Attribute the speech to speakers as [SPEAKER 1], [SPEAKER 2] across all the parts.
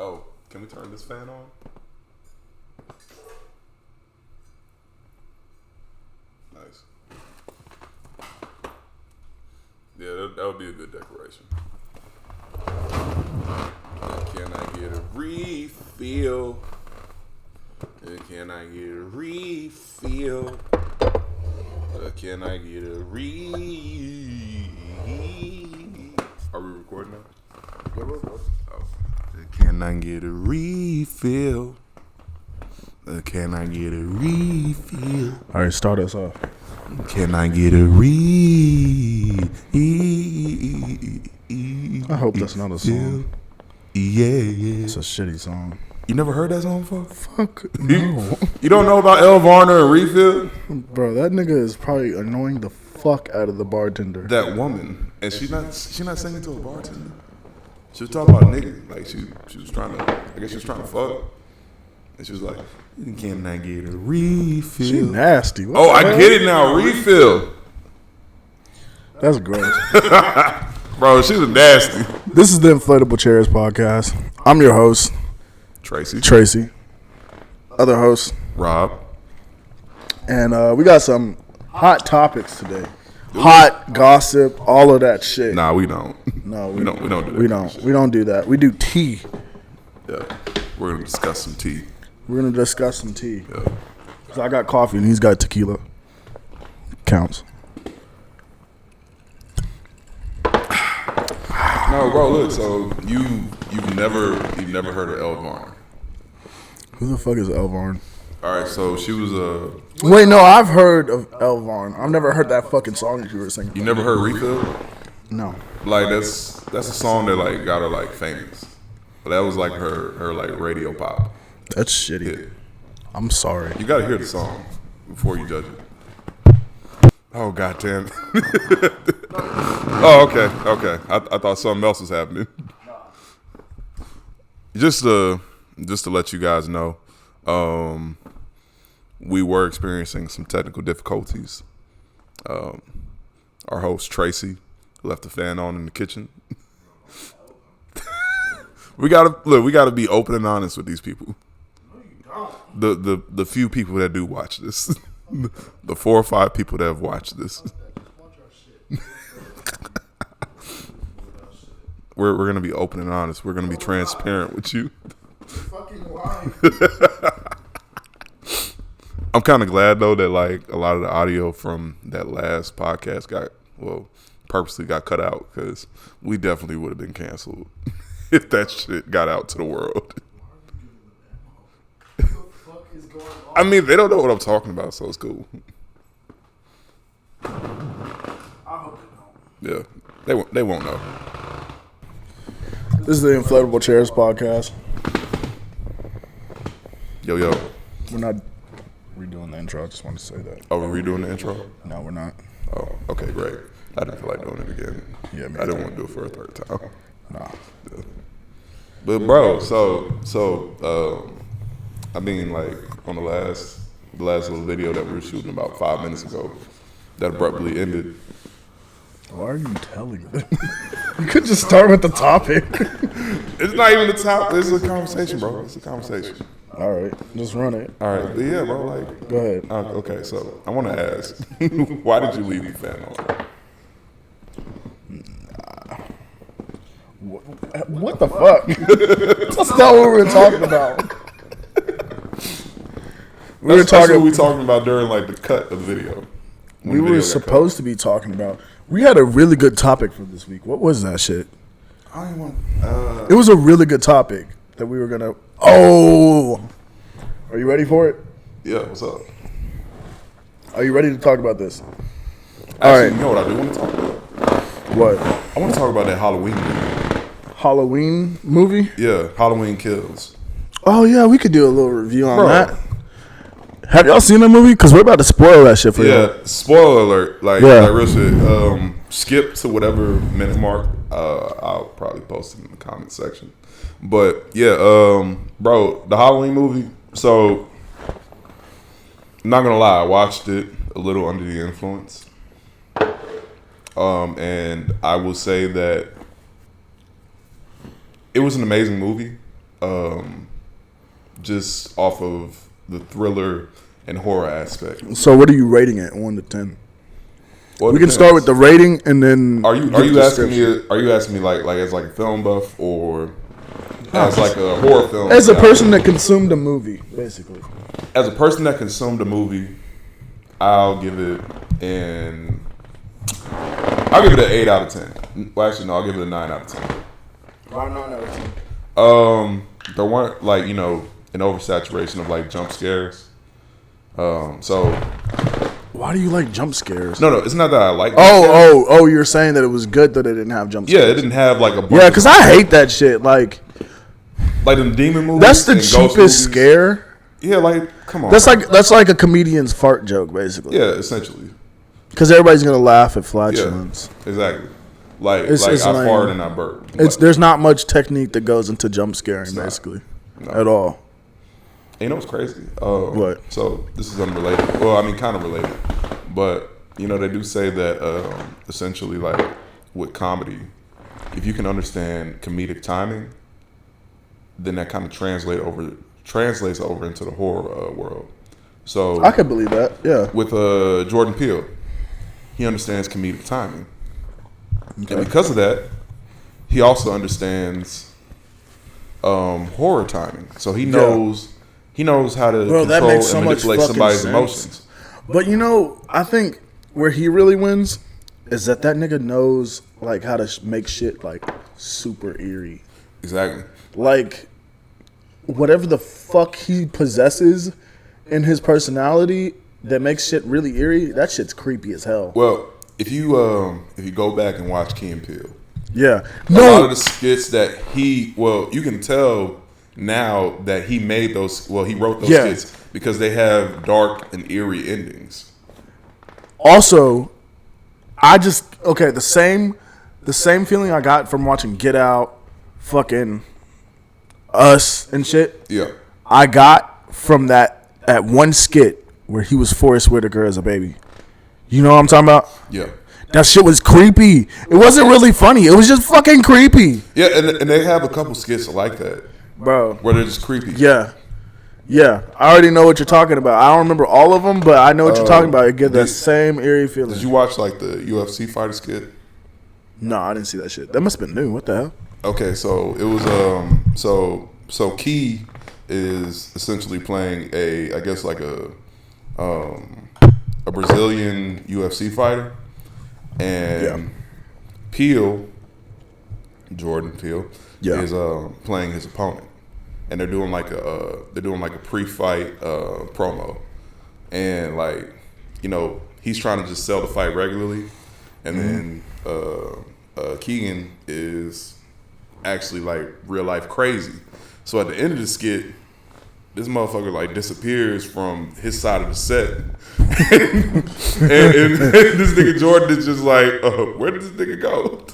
[SPEAKER 1] Oh, can we turn this fan on? Nice. Yeah, that would be a good decoration. Can I get a refill? Can I get a refill? Can I get a Are we recording now? Oh. Can I get a refill? Can I get a refill?
[SPEAKER 2] All right, start us off.
[SPEAKER 1] Can I get a
[SPEAKER 2] I hope that's not a song.
[SPEAKER 1] Yeah.
[SPEAKER 2] It's a shitty song.
[SPEAKER 1] You never heard that song before?
[SPEAKER 2] Fuck no.
[SPEAKER 1] You don't know about El Varner and Refill?
[SPEAKER 2] Bro, that nigga is probably annoying the fuck out of the bartender.
[SPEAKER 1] That woman, and she not singing to a bartender. She was talking about a nigga, like she was trying to. I guess she was trying to fuck, and she was like, "Can I get a refill?"
[SPEAKER 2] She nasty.
[SPEAKER 1] What I get it now. Refill.
[SPEAKER 2] That's gross.
[SPEAKER 1] Bro, she was nasty.
[SPEAKER 2] This is the Inflatable Chairs podcast. I'm your host, Tracy. Other host,
[SPEAKER 1] Rob.
[SPEAKER 2] And we got some hot topics today. Hot gossip, all of that shit.
[SPEAKER 1] Nah, we don't.
[SPEAKER 2] No,
[SPEAKER 1] we don't do that.
[SPEAKER 2] We don't do that. We do tea.
[SPEAKER 1] Yeah, we're gonna discuss some tea.
[SPEAKER 2] We're gonna discuss some tea.
[SPEAKER 1] Yeah.
[SPEAKER 2] So I got coffee and he's got tequila. Counts.
[SPEAKER 1] No, bro. Look, so you've never heard of El Varner.
[SPEAKER 2] Who the fuck is El Varn?
[SPEAKER 1] All right, so she was a.
[SPEAKER 2] Wait, no, I've heard of El Varn. I've never heard that fucking song that you were singing.
[SPEAKER 1] You never heard Refill?
[SPEAKER 2] No.
[SPEAKER 1] Like that's a song that like got her like famous. But that was like her like radio pop.
[SPEAKER 2] That's shitty.
[SPEAKER 1] Yeah.
[SPEAKER 2] I'm sorry.
[SPEAKER 1] You gotta hear the song before you judge it. Oh goddamn. Oh okay. I thought something else was happening. Just to let you guys know, we were experiencing some technical difficulties. Our host Tracy left the fan on in the kitchen. We gotta be open and honest with these people. The few people that do watch this, the 4 or 5 people that have watched this. We're gonna be open and honest. We're gonna be transparent with you. I'm kind of glad though that like a lot of the audio from that last podcast purposely got cut out because we definitely would have been canceled if that shit got out to the world. I mean, they don't know what I'm talking about, so it's cool.
[SPEAKER 2] I hope they don't.
[SPEAKER 1] Yeah, they won't know.
[SPEAKER 2] This is the Inflatable Chairs podcast.
[SPEAKER 1] Yo.
[SPEAKER 2] We're not redoing the intro. I just want to say that.
[SPEAKER 1] Oh, we're redoing the intro?
[SPEAKER 2] No, we're not.
[SPEAKER 1] Oh, okay, great. I didn't feel like doing it again.
[SPEAKER 2] Yeah,
[SPEAKER 1] I didn't want to do it for a third time.
[SPEAKER 2] Nah.
[SPEAKER 1] Yeah. But bro, so I mean, like on the last little video that we were shooting about 5 minutes ago, that abruptly ended.
[SPEAKER 2] Why are you telling me? You could just start with the topic.
[SPEAKER 1] It's not even the top. It's a conversation, bro. It's a conversation.
[SPEAKER 2] All right, just run it.
[SPEAKER 1] All right, but yeah, bro. Like,
[SPEAKER 2] go ahead.
[SPEAKER 1] Okay, so I want to ask, why did you leave the fan on?
[SPEAKER 2] What the fuck? That's not what we were talking about.
[SPEAKER 1] That's what we talking about during like the cut of the video.
[SPEAKER 2] We were supposed to be talking about. We had a really good topic for this week. What was that shit?
[SPEAKER 1] I don't want.
[SPEAKER 2] It was a really good topic that we were gonna. Oh, are you ready for it?
[SPEAKER 1] Yeah. What's up?
[SPEAKER 2] Are you ready to talk about this?
[SPEAKER 1] Actually, all right. You know what I do want to talk about?
[SPEAKER 2] What?
[SPEAKER 1] I want to talk about that Halloween movie.
[SPEAKER 2] Halloween movie?
[SPEAKER 1] Yeah, Halloween Kills.
[SPEAKER 2] Oh yeah, we could do a little review on that. Have y'all seen that movie? Because we're about to spoil that shit for you.
[SPEAKER 1] Yeah, spoiler alert. Like real shit. Skip to whatever minute mark. I'll probably post it in the comment section. But yeah, bro, the Halloween movie. So, I'm not gonna lie, I watched it a little under the influence. And I will say that it was an amazing movie. just off of the thriller and horror aspect.
[SPEAKER 2] So what are you rating it 1 to 10?
[SPEAKER 1] Well,
[SPEAKER 2] we can start with the rating and then.
[SPEAKER 1] Are you asking me? Are you asking me like as like a film buff or as like a horror film?
[SPEAKER 2] As a person that consumed a movie, basically.
[SPEAKER 1] As a person that consumed a movie, I'll give it an 8 out of 10. Well, actually, no, I'll give it a 9 out of 10.
[SPEAKER 2] Why 9 out of 10?
[SPEAKER 1] There weren't like an oversaturation of like jump scares. So.
[SPEAKER 2] Why do you like jump scares?
[SPEAKER 1] No, it's not that I like.
[SPEAKER 2] Oh! You're saying that it was good that it didn't have jump scares.
[SPEAKER 1] Yeah, it didn't have like a.
[SPEAKER 2] Yeah, because I hate that shit. Like
[SPEAKER 1] in demon movies.
[SPEAKER 2] That's the cheapest scare.
[SPEAKER 1] Yeah, like come on.
[SPEAKER 2] That's like a comedian's fart joke, basically.
[SPEAKER 1] Yeah, essentially.
[SPEAKER 2] Because everybody's gonna laugh at flatulence.
[SPEAKER 1] Yeah, exactly. Like I farted and I burped.
[SPEAKER 2] There's not much technique that goes into jump scaring, basically, at all.
[SPEAKER 1] And you know what's crazy?
[SPEAKER 2] What?
[SPEAKER 1] So this is unrelated. Well, I mean, kind of related, but they do say that essentially, like with comedy, if you can understand comedic timing, then that kind of translates over into the horror world. So
[SPEAKER 2] I could believe that. Yeah.
[SPEAKER 1] With Jordan Peele, he understands comedic timing, and because of that, he also understands horror timing. So he knows. Yeah. He knows how to control and manipulate somebody's emotions. But
[SPEAKER 2] I think where he really wins is that nigga knows like how to make shit like super eerie.
[SPEAKER 1] Exactly.
[SPEAKER 2] Like whatever the fuck he possesses in his personality that makes shit really eerie, that shit's creepy as hell.
[SPEAKER 1] Well, if you go back and watch Key and Peele,
[SPEAKER 2] yeah,
[SPEAKER 1] a lot of the skits that you can tell. Now that he made those, he wrote those skits because they have dark and eerie endings.
[SPEAKER 2] Also, the same feeling I got from watching Get Out, fucking Us and shit.
[SPEAKER 1] Yeah,
[SPEAKER 2] I got from that one skit where he was Forrest Whitaker as a baby. You know what I'm talking about?
[SPEAKER 1] Yeah.
[SPEAKER 2] That shit was creepy. It wasn't really funny. It was just fucking creepy.
[SPEAKER 1] Yeah, and they have a couple skits like that.
[SPEAKER 2] Bro.
[SPEAKER 1] Where they're just creepy.
[SPEAKER 2] Yeah. I already know what you're talking about. I don't remember all of them, but I know what you're talking about. It gives that same eerie feeling.
[SPEAKER 1] Did you watch like the UFC fighter skit?
[SPEAKER 2] No, I didn't see that shit. That must have been new. What the hell?
[SPEAKER 1] Okay, so it was so Key is essentially playing a Brazilian UFC fighter, and Jordan Peele is playing his opponent. And they're doing like a pre-fight promo, and he's trying to just sell the fight regularly, and then Keegan is actually like real life crazy. So at the end of the skit, this motherfucker disappears from his side of the set, and this nigga Jordan is just like, where did this nigga go?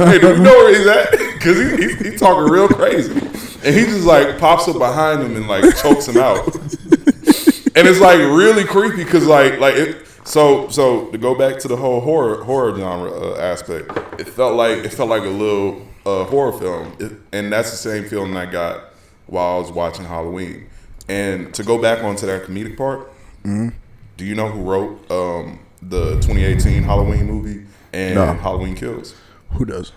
[SPEAKER 1] Hey, do we know where he's at? Because he's talking real crazy. And he just pops up behind him and chokes him out. And it's really creepy because so to go back to the whole horror genre aspect, it felt like a little horror film, and that's the same feeling I got while I was watching Halloween. And to go back onto that comedic part, do you know who wrote the 2018 Halloween movie and Halloween Kills?
[SPEAKER 2] Who does?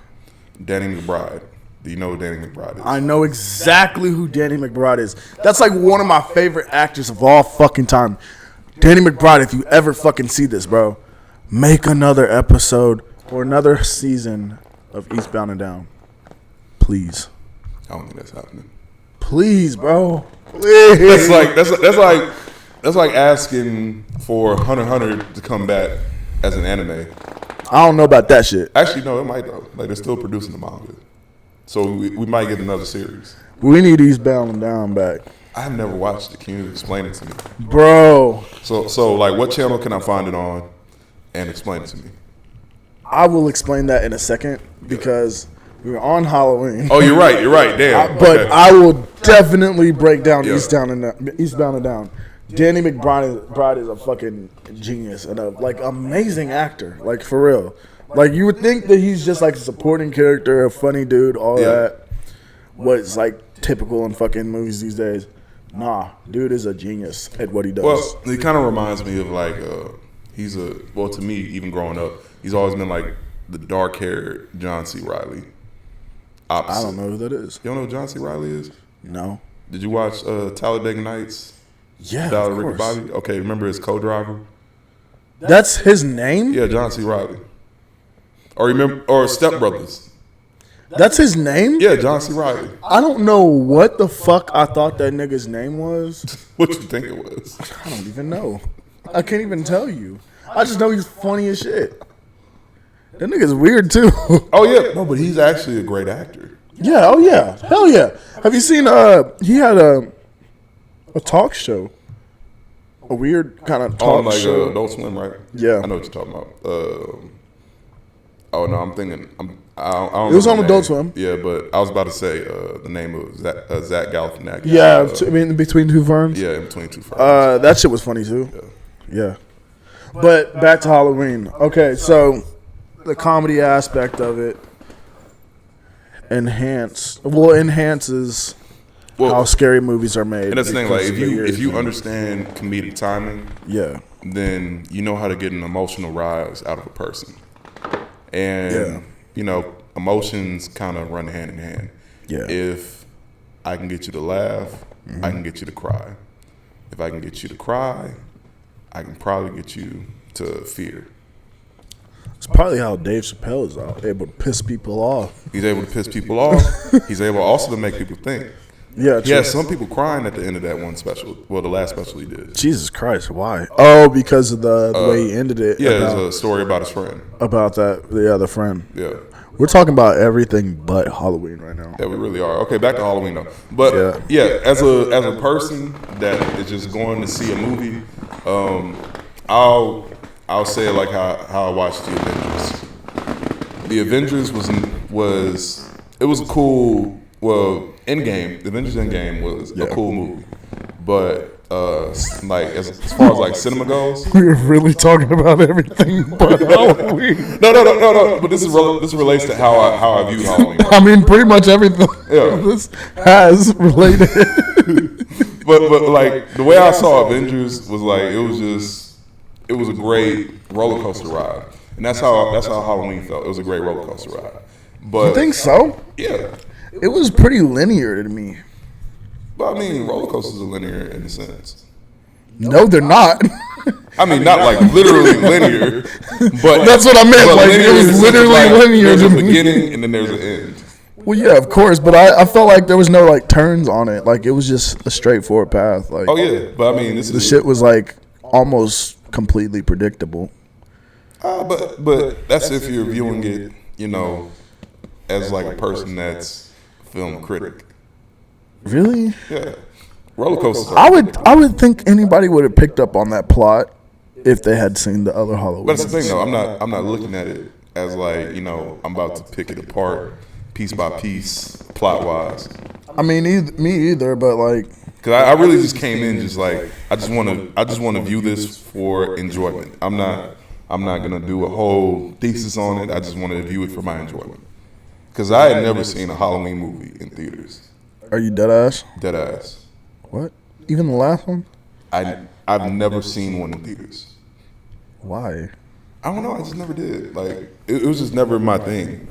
[SPEAKER 1] Danny McBride. Do you know who Danny McBride is?
[SPEAKER 2] I know exactly who Danny McBride is. That's one of my favorite actors of all fucking time. Danny McBride, if you ever fucking see this, bro, make another episode or another season of Eastbound and Down. Please.
[SPEAKER 1] I don't think that's happening.
[SPEAKER 2] Please, bro. Please.
[SPEAKER 1] That's like asking for Hunter x Hunter to come back as an anime.
[SPEAKER 2] I don't know about that shit.
[SPEAKER 1] Actually, no, it might though. They're still producing the manga. So we might get another series.
[SPEAKER 2] We need Eastbound and Down back.
[SPEAKER 1] I have never watched it. Can you explain it to me?
[SPEAKER 2] Bro.
[SPEAKER 1] So what channel can I find it on and explain it to me?
[SPEAKER 2] I will explain that in a second because we were on Halloween.
[SPEAKER 1] Oh, you're right. Damn.
[SPEAKER 2] But okay. I will definitely break down Eastbound and Down. Danny McBride is a fucking genius and a amazing actor. For real. You would think that he's just a supporting character, a funny dude, all that. But it's typical in fucking movies these days. Nah, dude is a genius at what he does.
[SPEAKER 1] Well, it kind of reminds me of like to me, even growing up, he's always been like the dark-haired John C. Reilly. Opposite.
[SPEAKER 2] I don't know who that is.
[SPEAKER 1] You don't know who John C. Reilly is?
[SPEAKER 2] No.
[SPEAKER 1] Did you watch Talladega Nights?
[SPEAKER 2] Yeah,
[SPEAKER 1] Dollar
[SPEAKER 2] of
[SPEAKER 1] Ricky
[SPEAKER 2] course.
[SPEAKER 1] Bobby? Okay, remember his co-driver?
[SPEAKER 2] That's his name?
[SPEAKER 1] Yeah, John C. Reilly. Or Step Brothers.
[SPEAKER 2] That's his name?
[SPEAKER 1] Yeah, John C. Reilly.
[SPEAKER 2] I don't know what the fuck I thought that nigga's name was.
[SPEAKER 1] What you think it was?
[SPEAKER 2] I don't even know. I can't even tell you. I just know he's funny as shit. That nigga's weird too.
[SPEAKER 1] Oh yeah, no, but he's actually a great actor.
[SPEAKER 2] Yeah, oh yeah. Hell yeah. Have you seen he had a talk show. A weird kind of talk show.
[SPEAKER 1] Adult Swim, right?
[SPEAKER 2] Yeah.
[SPEAKER 1] I know what you're talking about. Oh no, I'm thinking. I don't
[SPEAKER 2] It was
[SPEAKER 1] know
[SPEAKER 2] on
[SPEAKER 1] the
[SPEAKER 2] Adult
[SPEAKER 1] name.
[SPEAKER 2] Swim.
[SPEAKER 1] Yeah, but I was about to say the name of Zach Galifianakis.
[SPEAKER 2] Yeah, I mean, between two ferns.
[SPEAKER 1] Yeah, in between two ferns.
[SPEAKER 2] That shit was funny too. Yeah. But back to Halloween. Okay, so the comedy aspect of it enhances how scary movies are made.
[SPEAKER 1] And that's the thing, like if you
[SPEAKER 2] and
[SPEAKER 1] understand comedic timing,
[SPEAKER 2] yeah,
[SPEAKER 1] then you know how to get an emotional rise out of a person. And you know, emotions kind of run hand in hand.
[SPEAKER 2] Yeah.
[SPEAKER 1] If I can get you to laugh, I can get you to cry. If I can get you to cry, I can probably get you to fear.
[SPEAKER 2] It's probably how Dave Chappelle is able to piss people off.
[SPEAKER 1] He's able to piss people off. He's able also to make people think.
[SPEAKER 2] Yeah,
[SPEAKER 1] He has some people crying at the end of that one special. Well, the last special he did.
[SPEAKER 2] Jesus Christ, why? Oh, because of the way he ended it.
[SPEAKER 1] Yeah, there's a story about his friend.
[SPEAKER 2] About that, yeah, the friend.
[SPEAKER 1] Yeah.
[SPEAKER 2] We're talking about everything but Halloween right now.
[SPEAKER 1] Yeah, we really are. Okay, back to Halloween though. But yeah, as a person that is just going to see a movie, I'll say it like how I watched the Avengers. The Avengers was a cool. Well, Endgame, the Avengers Endgame was a cool movie, but like as far as like cinema goes,
[SPEAKER 2] We're really talking about everything but Halloween.
[SPEAKER 1] no. But this relates to how I view Halloween.
[SPEAKER 2] I mean, pretty much everything
[SPEAKER 1] Yeah.
[SPEAKER 2] this has related.
[SPEAKER 1] But like the way I saw Avengers was like it was a great roller coaster ride, and that's how Halloween felt. It was a great roller coaster ride. But
[SPEAKER 2] You think so?
[SPEAKER 1] Yeah.
[SPEAKER 2] It was pretty linear to me.
[SPEAKER 1] But I mean, roller coasters are linear in a sense.
[SPEAKER 2] No, they're not.
[SPEAKER 1] I mean, not like literally linear, but
[SPEAKER 2] That's what I meant.
[SPEAKER 1] but
[SPEAKER 2] Like, it
[SPEAKER 1] linear in
[SPEAKER 2] was
[SPEAKER 1] the sense of,
[SPEAKER 2] literally
[SPEAKER 1] like,
[SPEAKER 2] linear
[SPEAKER 1] There's
[SPEAKER 2] to
[SPEAKER 1] a
[SPEAKER 2] me.
[SPEAKER 1] beginning and then there's an end.
[SPEAKER 2] Well, yeah, of course, but I felt like there was no like turns on it. Like it was just a straightforward path. Like,
[SPEAKER 1] Oh yeah, but I mean, this
[SPEAKER 2] the
[SPEAKER 1] is
[SPEAKER 2] shit was like almost completely predictable.
[SPEAKER 1] But that's if you're viewing it, you know, as like a person that's a film critic.
[SPEAKER 2] Really?
[SPEAKER 1] Yeah, roller coasters.
[SPEAKER 2] I would think anybody would have picked up on that plot if they had seen the other Halloween.
[SPEAKER 1] But that's the thing, though. I'm not looking at it as like, you know, I'm about to pick it apart piece by piece, plot wise.
[SPEAKER 2] I mean, me either. But like,
[SPEAKER 1] Because I really just came in just like I just want to view this for enjoyment. I'm not gonna do a whole thesis on it. I just wanted to view it for my enjoyment. Because I had never seen a Halloween movie in theaters.
[SPEAKER 2] are you dead ass?
[SPEAKER 1] Dead ass.
[SPEAKER 2] What? Even the last one?
[SPEAKER 1] I've never seen one in theaters.
[SPEAKER 2] Why?
[SPEAKER 1] I don't know. I just never did. Like it was just never my thing.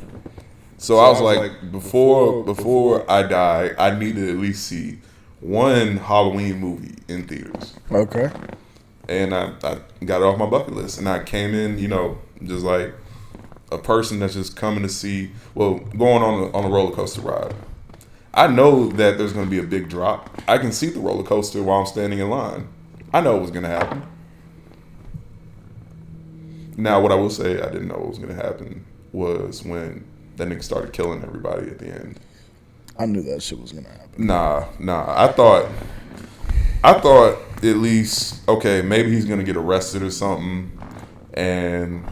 [SPEAKER 1] So I was like, before I die, I need to at least see one Halloween movie in theaters.
[SPEAKER 2] Okay.
[SPEAKER 1] And I got it off my bucket list. And I came in, you know, just like a person that's just coming to see, going on a roller coaster ride. I know that there's going to be a big drop. I can see the roller coaster while I'm standing in line. I know it was going to happen. Now, what I will say I didn't know what was going to happen was when that nigga started killing everybody at the end.
[SPEAKER 2] I knew that shit was gonna happen.
[SPEAKER 1] Nah. I thought at least, okay, maybe he's gonna get arrested or something, and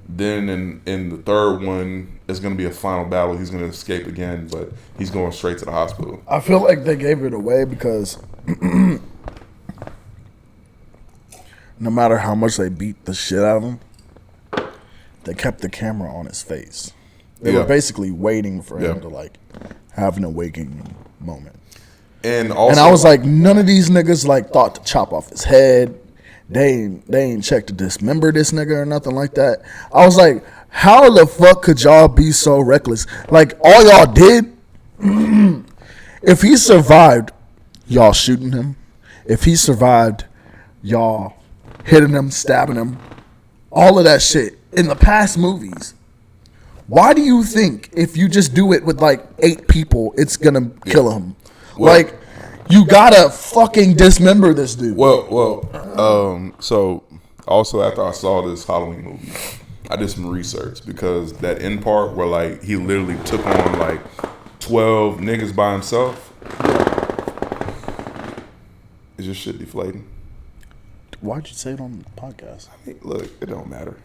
[SPEAKER 1] then in the third one, it's gonna be a final battle. He's gonna escape again, but he's going straight to the hospital.
[SPEAKER 2] I feel like they gave it away because no matter how much they beat the shit out of him, they kept the camera on his face. They were basically waiting for him to like have an awakening. moment.
[SPEAKER 1] And also,
[SPEAKER 2] and I was like, none of these niggas like thought to chop off his head. They ain't checked to dismember this nigga or nothing like that. I was like, how the fuck could y'all be so reckless? Like, all y'all did, if he survived, y'all shooting him. If he survived, y'all hitting him, stabbing him, all of that shit. In the past movies, why do you think if you just do it with like 8 people, it's gonna kill him? Well, like, you gotta fucking dismember this dude.
[SPEAKER 1] So also after I saw this Halloween movie, I did some research because that end part where like he literally took on like 12 niggas by himself. Is your shit deflating?
[SPEAKER 2] Why'd you say it on the podcast?
[SPEAKER 1] I mean, look, it don't matter.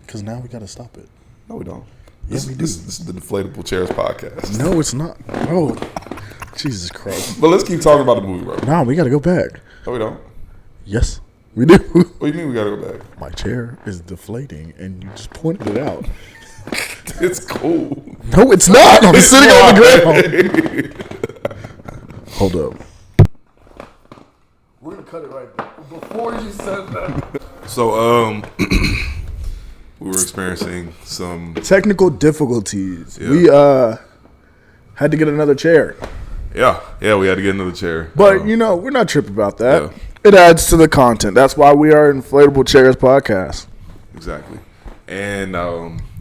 [SPEAKER 2] Because now we gotta stop it.
[SPEAKER 1] No, we don't.
[SPEAKER 2] Yes, we do.
[SPEAKER 1] This is the Deflatable Chairs podcast.
[SPEAKER 2] No, it's not. Oh, Jesus Christ.
[SPEAKER 1] But let's keep talking about the movie, bro.
[SPEAKER 2] No, we gotta go back.
[SPEAKER 1] No, we don't.
[SPEAKER 2] Yes, we do.
[SPEAKER 1] What do you mean we gotta go back?
[SPEAKER 2] My chair is deflating, and you just pointed it out.
[SPEAKER 1] It's cool.
[SPEAKER 2] No, it's not. I'm sitting on the ground. Hold up. We're gonna cut it right there. Before you said that.
[SPEAKER 1] So, we were experiencing some
[SPEAKER 2] technical difficulties.
[SPEAKER 1] Yeah.
[SPEAKER 2] We had to get another chair.
[SPEAKER 1] Yeah, we had to get another chair.
[SPEAKER 2] But we're not tripping about that.
[SPEAKER 1] Yeah.
[SPEAKER 2] It adds to the content. That's why we are Inflatable Chairs Podcast.
[SPEAKER 1] Exactly. And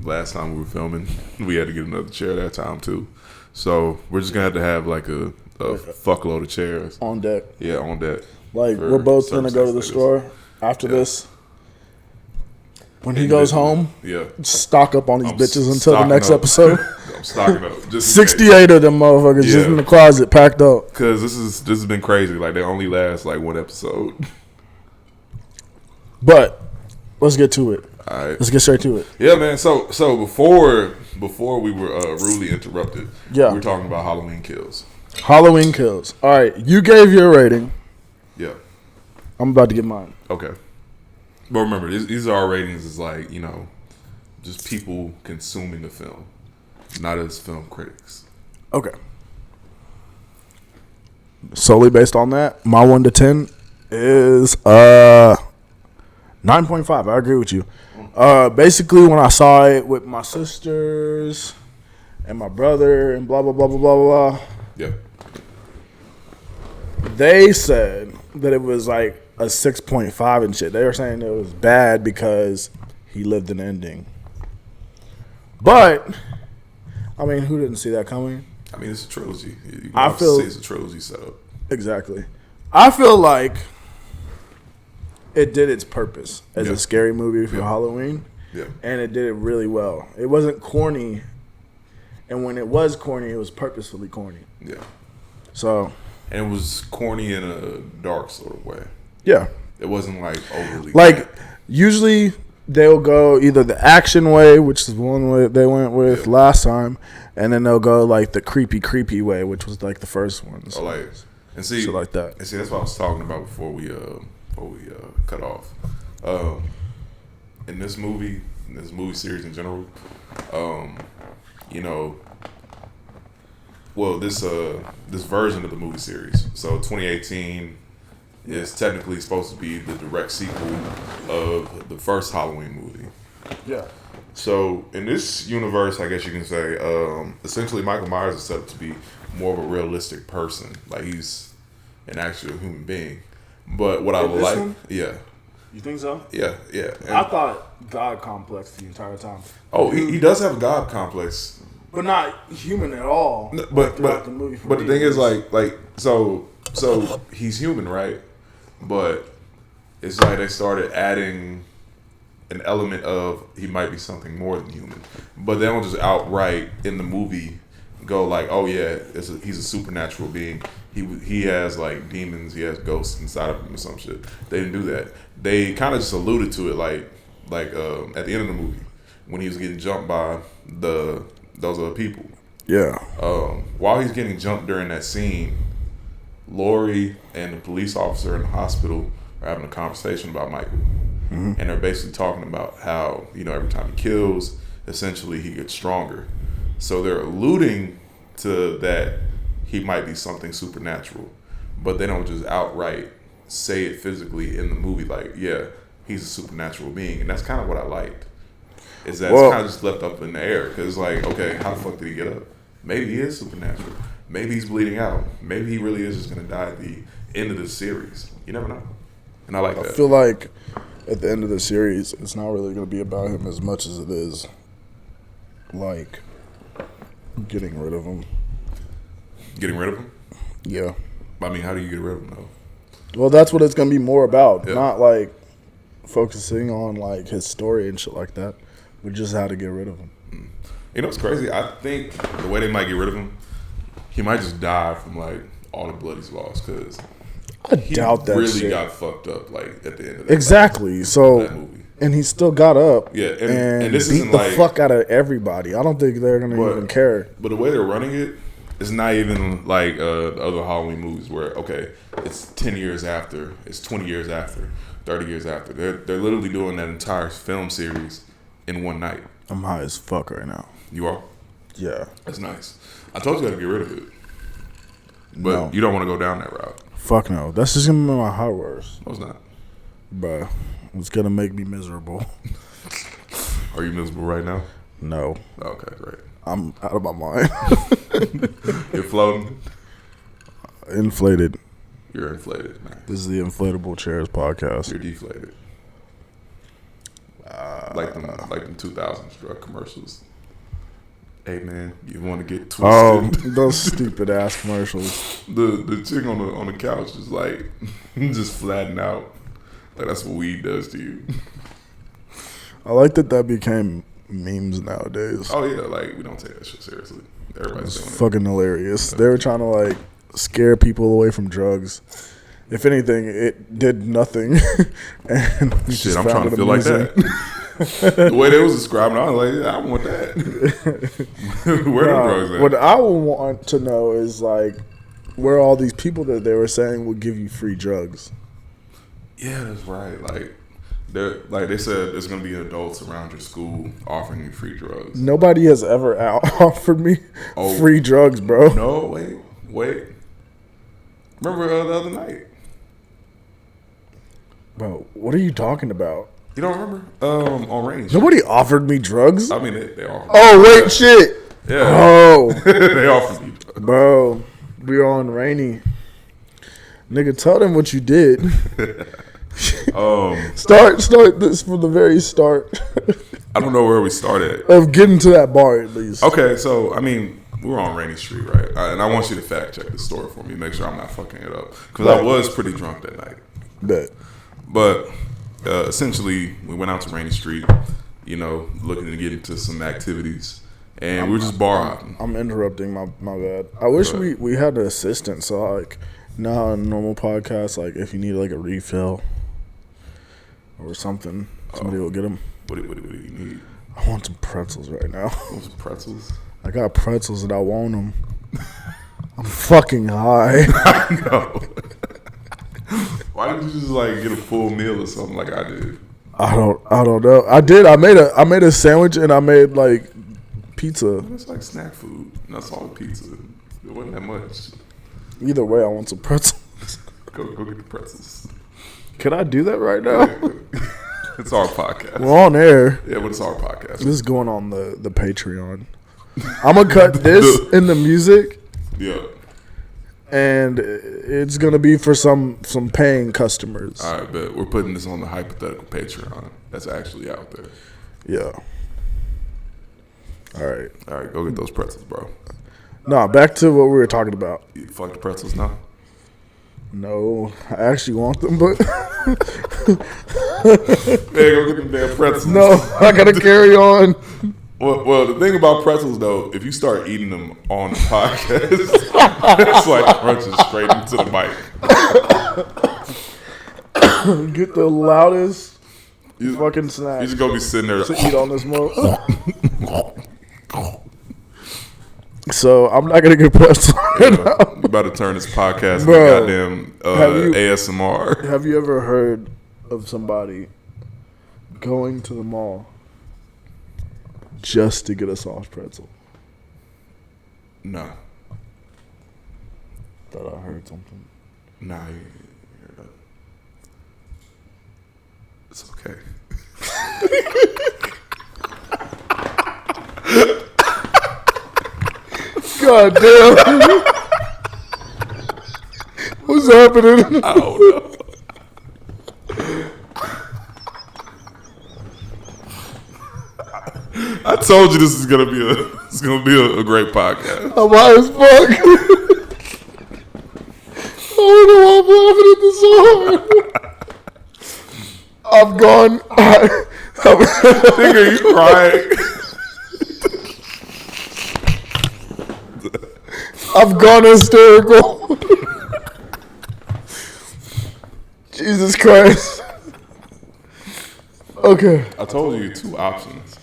[SPEAKER 1] last time we were filming, we had to get another chair that time too. So we're just gonna have like a fuckload of chairs
[SPEAKER 2] on deck.
[SPEAKER 1] Yeah, on deck.
[SPEAKER 2] Like, we're both gonna go to the store after this. When he goes home, stock up on these bitches until the next episode.
[SPEAKER 1] I'm stocking up. Just
[SPEAKER 2] 68 of them motherfuckers just in the closet, packed up.
[SPEAKER 1] Because this has been crazy. Like, they only last like one episode.
[SPEAKER 2] But let's get to it.
[SPEAKER 1] All right,
[SPEAKER 2] let's get straight to it.
[SPEAKER 1] Yeah, man. So before we were rudely interrupted, we were talking about Halloween Kills.
[SPEAKER 2] Halloween Kills. All right, you gave your rating.
[SPEAKER 1] Yeah,
[SPEAKER 2] I'm about to get mine.
[SPEAKER 1] Okay. But remember, these are our ratings is like, just people consuming the film, not as film critics.
[SPEAKER 2] Okay. Solely based on that, my 1 to 10 is 9.5. I agree with you. Basically, when I saw it with my sisters and my brother and blah, blah, blah, blah, blah, blah.
[SPEAKER 1] Yeah.
[SPEAKER 2] They said that it was like a 6.5 and shit. They were saying it was bad because he lived an ending. But, I mean, who didn't see that coming?
[SPEAKER 1] I mean, it's a trilogy. You
[SPEAKER 2] I feel
[SPEAKER 1] it's a trilogy setup.
[SPEAKER 2] Exactly. I feel like it did its purpose as a scary movie for Halloween.
[SPEAKER 1] Yeah. And
[SPEAKER 2] it did it really well. It wasn't corny. And when it was corny, it was purposefully corny.
[SPEAKER 1] Yeah.
[SPEAKER 2] So.
[SPEAKER 1] And it was corny in a dark sort of way.
[SPEAKER 2] Yeah.
[SPEAKER 1] It wasn't like overly.
[SPEAKER 2] Like, usually they'll go either the action way, which is one way they went with last time, and then they'll go like the creepy way, which was like the first one. So,
[SPEAKER 1] and see,
[SPEAKER 2] shit like that.
[SPEAKER 1] And see, that's what I was talking about before we cut off. In this movie series in general, this version of the movie series. So 2018 is technically supposed to be the direct sequel of the first Halloween movie.
[SPEAKER 2] Yeah.
[SPEAKER 1] So in this universe, I guess you can say, essentially Michael Myers is set up to be more of a realistic person. Like, he's an actual human being. But what I like,
[SPEAKER 2] You think so?
[SPEAKER 1] Yeah. And
[SPEAKER 2] I thought God complex the entire time.
[SPEAKER 1] Oh, he does have a God complex,
[SPEAKER 2] but not human at all.
[SPEAKER 1] But the thing is, so he's human, right? But it's like they started adding an element of he might be something more than human, but they don't just outright in the movie go like, oh yeah, he's a supernatural being. He has like demons, he has ghosts inside of him or some shit. They didn't do that. They kind of just alluded to it like at the end of the movie when he was getting jumped by those other people.
[SPEAKER 2] Yeah.
[SPEAKER 1] While he's getting jumped during that scene, Lori and the police officer in the hospital are having a conversation about Michael. Mm-hmm. And they're basically talking about how, every time he kills, essentially he gets stronger. So they're alluding to that he might be something supernatural, but they don't just outright say it physically in the movie. Like, yeah, he's a supernatural being, and that's kind of what I liked. Is that it's kind of just left up in the air because, like, okay, how the fuck did he get up? Maybe he is supernatural. Maybe he's bleeding out. Maybe he really is just gonna die at the end of the series. You never know. And I like that.
[SPEAKER 2] I feel like at the end of the series, it's not really gonna be about him as much as it is like getting rid of him.
[SPEAKER 1] Getting rid of him?
[SPEAKER 2] Yeah.
[SPEAKER 1] I mean, how do you get rid of him though?
[SPEAKER 2] Well, that's what it's gonna be more about.
[SPEAKER 1] Yeah.
[SPEAKER 2] Not like focusing on like his story and shit like that, but just how to get rid of him.
[SPEAKER 1] You know what's crazy? I think the way they might get rid of him, he might just die from like all the blood he's lost because
[SPEAKER 2] I doubt that
[SPEAKER 1] really
[SPEAKER 2] shit.
[SPEAKER 1] got fucked up like at the end of that
[SPEAKER 2] Exactly. So
[SPEAKER 1] that movie.
[SPEAKER 2] and he still got up.
[SPEAKER 1] Yeah,
[SPEAKER 2] and
[SPEAKER 1] this
[SPEAKER 2] beat
[SPEAKER 1] isn't
[SPEAKER 2] the
[SPEAKER 1] like,
[SPEAKER 2] fuck out of everybody. I don't think they're gonna even care.
[SPEAKER 1] But the way they're running it, it's not even like the other Halloween movies where okay, it's 10 years after, it's 20 years after, 30 years after. They're literally doing that entire film series in one night.
[SPEAKER 2] I'm high as fuck right now.
[SPEAKER 1] You are?
[SPEAKER 2] Yeah.
[SPEAKER 1] That's nice. I told you I had to get rid of it. But
[SPEAKER 2] No.
[SPEAKER 1] you don't want to go down that route.
[SPEAKER 2] Fuck no. That's just gonna be my hot worst.
[SPEAKER 1] No, it's not.
[SPEAKER 2] Bruh. It's gonna make me miserable.
[SPEAKER 1] Are you miserable right now?
[SPEAKER 2] No.
[SPEAKER 1] Okay, great.
[SPEAKER 2] I'm out of my mind.
[SPEAKER 1] You're floating?
[SPEAKER 2] Inflated.
[SPEAKER 1] You're inflated. Nice.
[SPEAKER 2] This is the Inflatable Chairs podcast.
[SPEAKER 1] You're deflated. Like them 2000s drug commercials. Hey man, you want to get twisted?
[SPEAKER 2] Oh, those stupid ass commercials.
[SPEAKER 1] The chick on the couch is like just flattened out. Like that's what weed does to you.
[SPEAKER 2] I like that became memes nowadays.
[SPEAKER 1] Oh yeah, like we don't take that shit seriously. Everybody's
[SPEAKER 2] It's
[SPEAKER 1] doing it.
[SPEAKER 2] fucking hilarious. They were trying to like scare people away from drugs. If anything, it did nothing. And
[SPEAKER 1] Shit, I'm trying to feel like that. The way they was describing it, I was like, I want that. Where are the drugs at?
[SPEAKER 2] What I would want to know is like where all these people that they were saying would give you free drugs.
[SPEAKER 1] Yeah, that's right. They said there's gonna be adults around your school offering you free drugs.
[SPEAKER 2] Nobody has ever offered me free drugs, bro.
[SPEAKER 1] No, wait. Remember the other night?
[SPEAKER 2] Bro, what are you talking about?
[SPEAKER 1] You don't remember? On Rainy Street.
[SPEAKER 2] Nobody offered me drugs.
[SPEAKER 1] I mean, they offered.
[SPEAKER 2] Oh wait,
[SPEAKER 1] me.
[SPEAKER 2] shit.
[SPEAKER 1] Yeah.
[SPEAKER 2] Oh,
[SPEAKER 1] They offered me drugs.
[SPEAKER 2] bro, we were on Rainy. Nigga, tell them what you did. Start this from the very start.
[SPEAKER 1] I don't know where we started.
[SPEAKER 2] Of getting to that bar at least.
[SPEAKER 1] Okay, so I mean, we were on Rainy Street, right? And I want you to fact check the story for me, make sure I'm not fucking it up, because I was pretty drunk that night.
[SPEAKER 2] Bet.
[SPEAKER 1] But essentially, we went out to Rainy Street, looking to get into some activities, and we were just bar hopping.
[SPEAKER 2] I'm interrupting. My bad. I wish we had an assistant. So like, now on a normal podcast, like if you need like a refill or something, somebody will get them.
[SPEAKER 1] What do you need?
[SPEAKER 2] I want some pretzels right now.
[SPEAKER 1] Want some pretzels?
[SPEAKER 2] I got pretzels and I want them. I'm fucking high.
[SPEAKER 1] I know. Why didn't you just like get a full meal or something like I did?
[SPEAKER 2] I don't know. I did. I made a sandwich and I made like pizza.
[SPEAKER 1] That's like snack food. That's all pizza. It wasn't that much.
[SPEAKER 2] Either way, I want some pretzels.
[SPEAKER 1] Go get the pretzels.
[SPEAKER 2] Can I do that right now?
[SPEAKER 1] It's our podcast.
[SPEAKER 2] We're on air.
[SPEAKER 1] Yeah, but it's our podcast.
[SPEAKER 2] This is going on the Patreon. I'm gonna cut this in the music.
[SPEAKER 1] Yeah.
[SPEAKER 2] And it's gonna be for some paying customers.
[SPEAKER 1] All right, but we're putting this on the hypothetical Patreon that's actually out there.
[SPEAKER 2] Yeah. All right,
[SPEAKER 1] go get those pretzels, bro.
[SPEAKER 2] No, back to what we were talking about.
[SPEAKER 1] You fuck the pretzels now?
[SPEAKER 2] No, I actually want them, but
[SPEAKER 1] Hey, go get them damn pretzels.
[SPEAKER 2] no, I gotta carry on.
[SPEAKER 1] Well, the thing about pretzels, though, if you start eating them on the podcast, it's like crunching straight into the mic.
[SPEAKER 2] Get the loudest fucking snack.
[SPEAKER 1] You just gonna be sitting there
[SPEAKER 2] to eat on this mo. So I'm not gonna get pretzels right now.
[SPEAKER 1] You about to turn this podcast into
[SPEAKER 2] Bro,
[SPEAKER 1] goddamn ASMR.
[SPEAKER 2] Have you ever heard of somebody going to the mall just to get a soft pretzel?
[SPEAKER 1] No.
[SPEAKER 2] Thought I heard something.
[SPEAKER 1] Nah, you hear that. It's okay.
[SPEAKER 2] God damn. What's happening?
[SPEAKER 1] I don't know. I told you this is gonna be a great podcast.
[SPEAKER 2] I'm high as fuck. I don't know why I'm laughing at this so hard. I've gone.
[SPEAKER 1] Nigga, you crying?
[SPEAKER 2] I've gone hysterical. Jesus Christ. Okay.
[SPEAKER 1] I told you 2 options.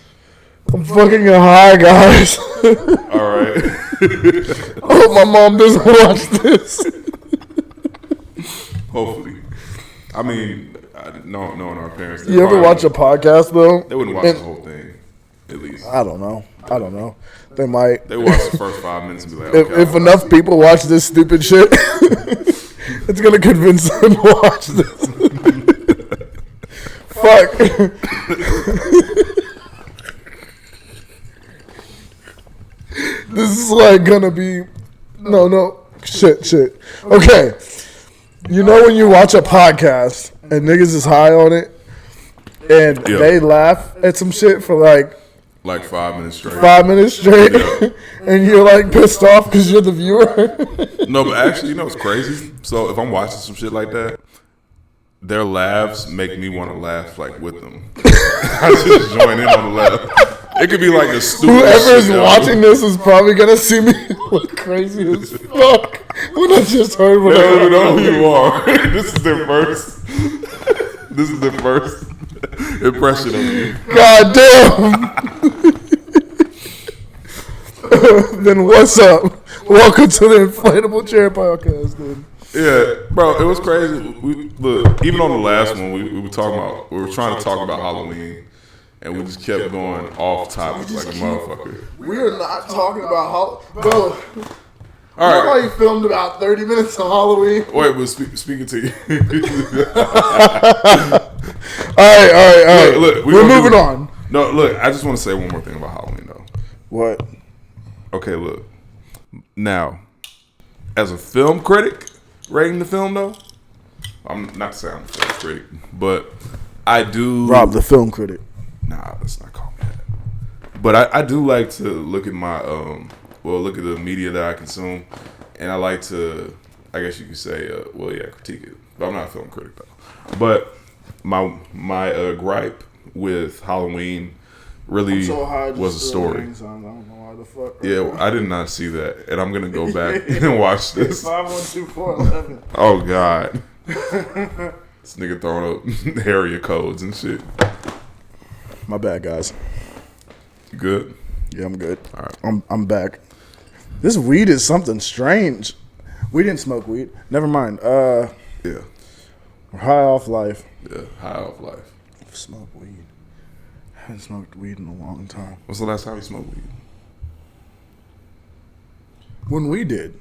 [SPEAKER 2] I'm fucking high, guys.
[SPEAKER 1] All right.
[SPEAKER 2] I hope my mom doesn't watch this.
[SPEAKER 1] Hopefully. I mean, knowing our parents.
[SPEAKER 2] You ever watch a podcast, though?
[SPEAKER 1] They wouldn't watch the whole thing, at least.
[SPEAKER 2] I don't know. They might.
[SPEAKER 1] They watch the first 5 minutes and be like, okay.
[SPEAKER 2] If enough people watch this stupid shit, it's going to convince them to watch this. Fuck. This is like gonna be no shit. Okay, you know when you watch a podcast and niggas is high on it and they laugh at some shit for like
[SPEAKER 1] 5 minutes straight.
[SPEAKER 2] 5 minutes straight,
[SPEAKER 1] Yeah.
[SPEAKER 2] and you're like pissed off because you're the viewer.
[SPEAKER 1] No, but actually, you know what's crazy? So if I'm watching some shit like that, their laughs make me want to laugh like with them. I just join in on the laugh. It could be like a stupid
[SPEAKER 2] Whoever is
[SPEAKER 1] shit,
[SPEAKER 2] watching this is probably gonna see me look crazy as fuck when I just heard what
[SPEAKER 1] They
[SPEAKER 2] I
[SPEAKER 1] don't
[SPEAKER 2] heard.
[SPEAKER 1] even know who you are. This is their first impression of you.
[SPEAKER 2] God damn. Then what's up? Welcome to the Inflatable Chair Podcast, dude.
[SPEAKER 1] Yeah, bro, it was crazy. Look, even on the last one, we were trying to talk about Halloween, and we just kept going off topic like a motherfucker.
[SPEAKER 2] We are not talking about Halloween. Bro,
[SPEAKER 1] All
[SPEAKER 2] you know how
[SPEAKER 1] right,
[SPEAKER 2] you filmed about 30 minutes on Halloween?
[SPEAKER 1] wait, but speaking to you.
[SPEAKER 2] All right.
[SPEAKER 1] Look,
[SPEAKER 2] We're moving on.
[SPEAKER 1] No, look, I just want to say one more thing about Halloween, though.
[SPEAKER 2] What?
[SPEAKER 1] Okay, look. Now, as a film critic rating the film, though, I'm not to say I'm a film critic, but I do.
[SPEAKER 2] Rob, the film critic.
[SPEAKER 1] Nah, let's not call me that. But I do like to look at my look at the media that I consume, and I like to, I guess you could say, critique it. But I'm not a film critic though. But my gripe with Halloween really was a story.
[SPEAKER 2] I don't know why the fuck.
[SPEAKER 1] Yeah, I did not see that, and I'm gonna go back and watch this.
[SPEAKER 2] 512411.
[SPEAKER 1] Oh God, this nigga throwing up area codes and shit.
[SPEAKER 2] My bad, guys.
[SPEAKER 1] You good?
[SPEAKER 2] Yeah, I'm good.
[SPEAKER 1] All right.
[SPEAKER 2] I'm back. This weed is something strange. We didn't smoke weed. Never mind.
[SPEAKER 1] Yeah.
[SPEAKER 2] We're high off life.
[SPEAKER 1] Yeah. High off life.
[SPEAKER 2] Smoke weed. I haven't smoked weed in a long time.
[SPEAKER 1] When's the last time you smoked weed?
[SPEAKER 2] When we did.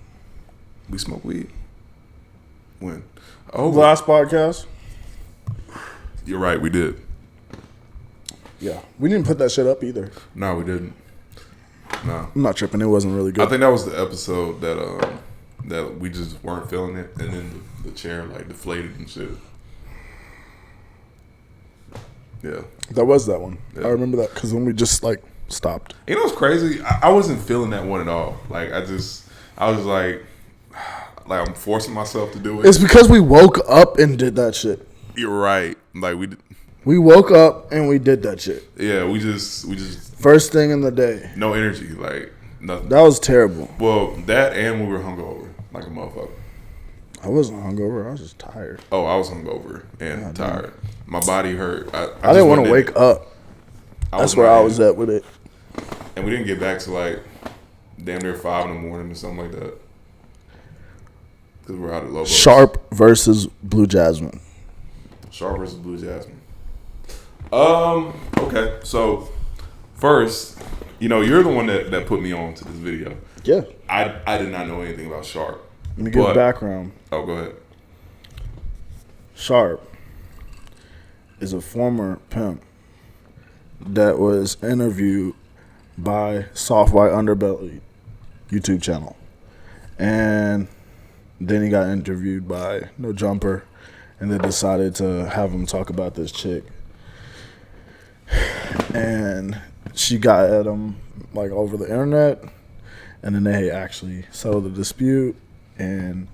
[SPEAKER 1] We smoked weed. When? Oh,
[SPEAKER 2] Last podcast?
[SPEAKER 1] you're right. We did.
[SPEAKER 2] Yeah. We didn't put that shit up either.
[SPEAKER 1] No, we didn't. No.
[SPEAKER 2] I'm not tripping. It wasn't really good.
[SPEAKER 1] I think that was the episode that we just weren't feeling it, and then the chair like deflated and shit. Yeah.
[SPEAKER 2] That was that one.
[SPEAKER 1] Yeah.
[SPEAKER 2] I remember that because when we just like stopped.
[SPEAKER 1] You know what's crazy? I wasn't feeling that one at all. Like I was like I'm forcing myself to do it.
[SPEAKER 2] It's because we woke up and did that shit.
[SPEAKER 1] You're right. Like
[SPEAKER 2] we woke up and we did that shit.
[SPEAKER 1] Yeah, we just
[SPEAKER 2] First thing in the day.
[SPEAKER 1] no energy, like nothing.
[SPEAKER 2] That was terrible.
[SPEAKER 1] Well, that and we were hungover, like a motherfucker.
[SPEAKER 2] I wasn't hungover. I was just tired.
[SPEAKER 1] Oh, I was hungover and tired. My body hurt. I
[SPEAKER 2] didn't want to wake up. That's where I was at with it.
[SPEAKER 1] And we didn't get back to like damn near 5 in the morning or something like that. Because we're out at Lobos.
[SPEAKER 2] Sharp versus Blue Jasmine.
[SPEAKER 1] Sharp versus Blue Jasmine. Okay. So first, you're the one that put me on to this video.
[SPEAKER 2] Yeah.
[SPEAKER 1] I did not know anything about Sharp.
[SPEAKER 2] Let me give background.
[SPEAKER 1] Oh, go ahead.
[SPEAKER 2] Sharp is a former pimp that was interviewed by Soft White Underbelly YouTube channel. And then he got interviewed by No Jumper, and they decided to have him talk about this chick. And she got at him like over the internet, and then they actually settled the dispute in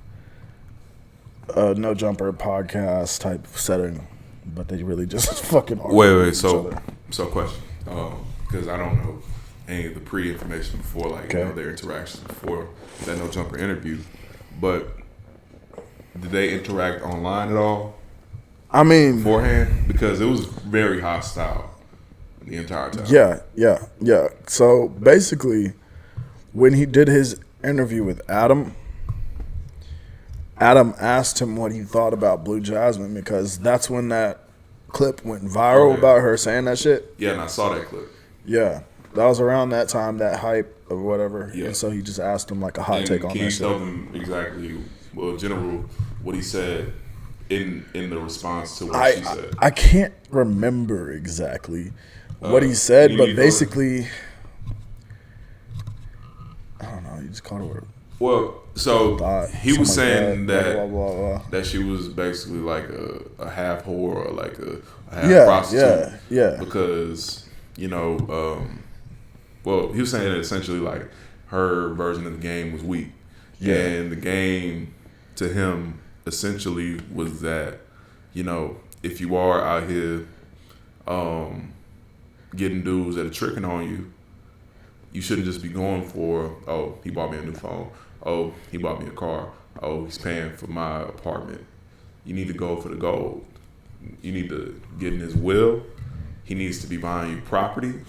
[SPEAKER 2] a No Jumper podcast type setting. But they really just fucking argued
[SPEAKER 1] wait. So question, because I don't know any of the pre-information before, like their interactions before that No Jumper interview. But did they interact online at all?
[SPEAKER 2] I mean,
[SPEAKER 1] beforehand, because it was very hostile the entire time.
[SPEAKER 2] Yeah. So basically, when he did his interview with Adam asked him what he thought about Blue Jasmine, because that's when that clip went viral about her saying that shit.
[SPEAKER 1] Yeah, and I saw that clip.
[SPEAKER 2] Yeah, that was around that time, that hype or whatever.
[SPEAKER 1] Yeah.
[SPEAKER 2] And so he just asked him like a hot take on that shit.
[SPEAKER 1] Can you tell them exactly, well, general, what he said in the response to what she said?
[SPEAKER 2] I can't remember exactly what he said, but basically, I don't know. You just called her.
[SPEAKER 1] Well, so he was saying that she was basically like a half whore or like a half prostitute.
[SPEAKER 2] Yeah.
[SPEAKER 1] Because, well, he was saying that essentially like her version of the game was weak. Yeah. And the game to him essentially was that, if you are out here getting dudes that are tricking on you, you shouldn't just be going for, oh, he bought me a new phone. Oh, he bought me a car. Oh, he's paying for my apartment. You need to go for the gold. You need to get in his will. He needs to be buying you property.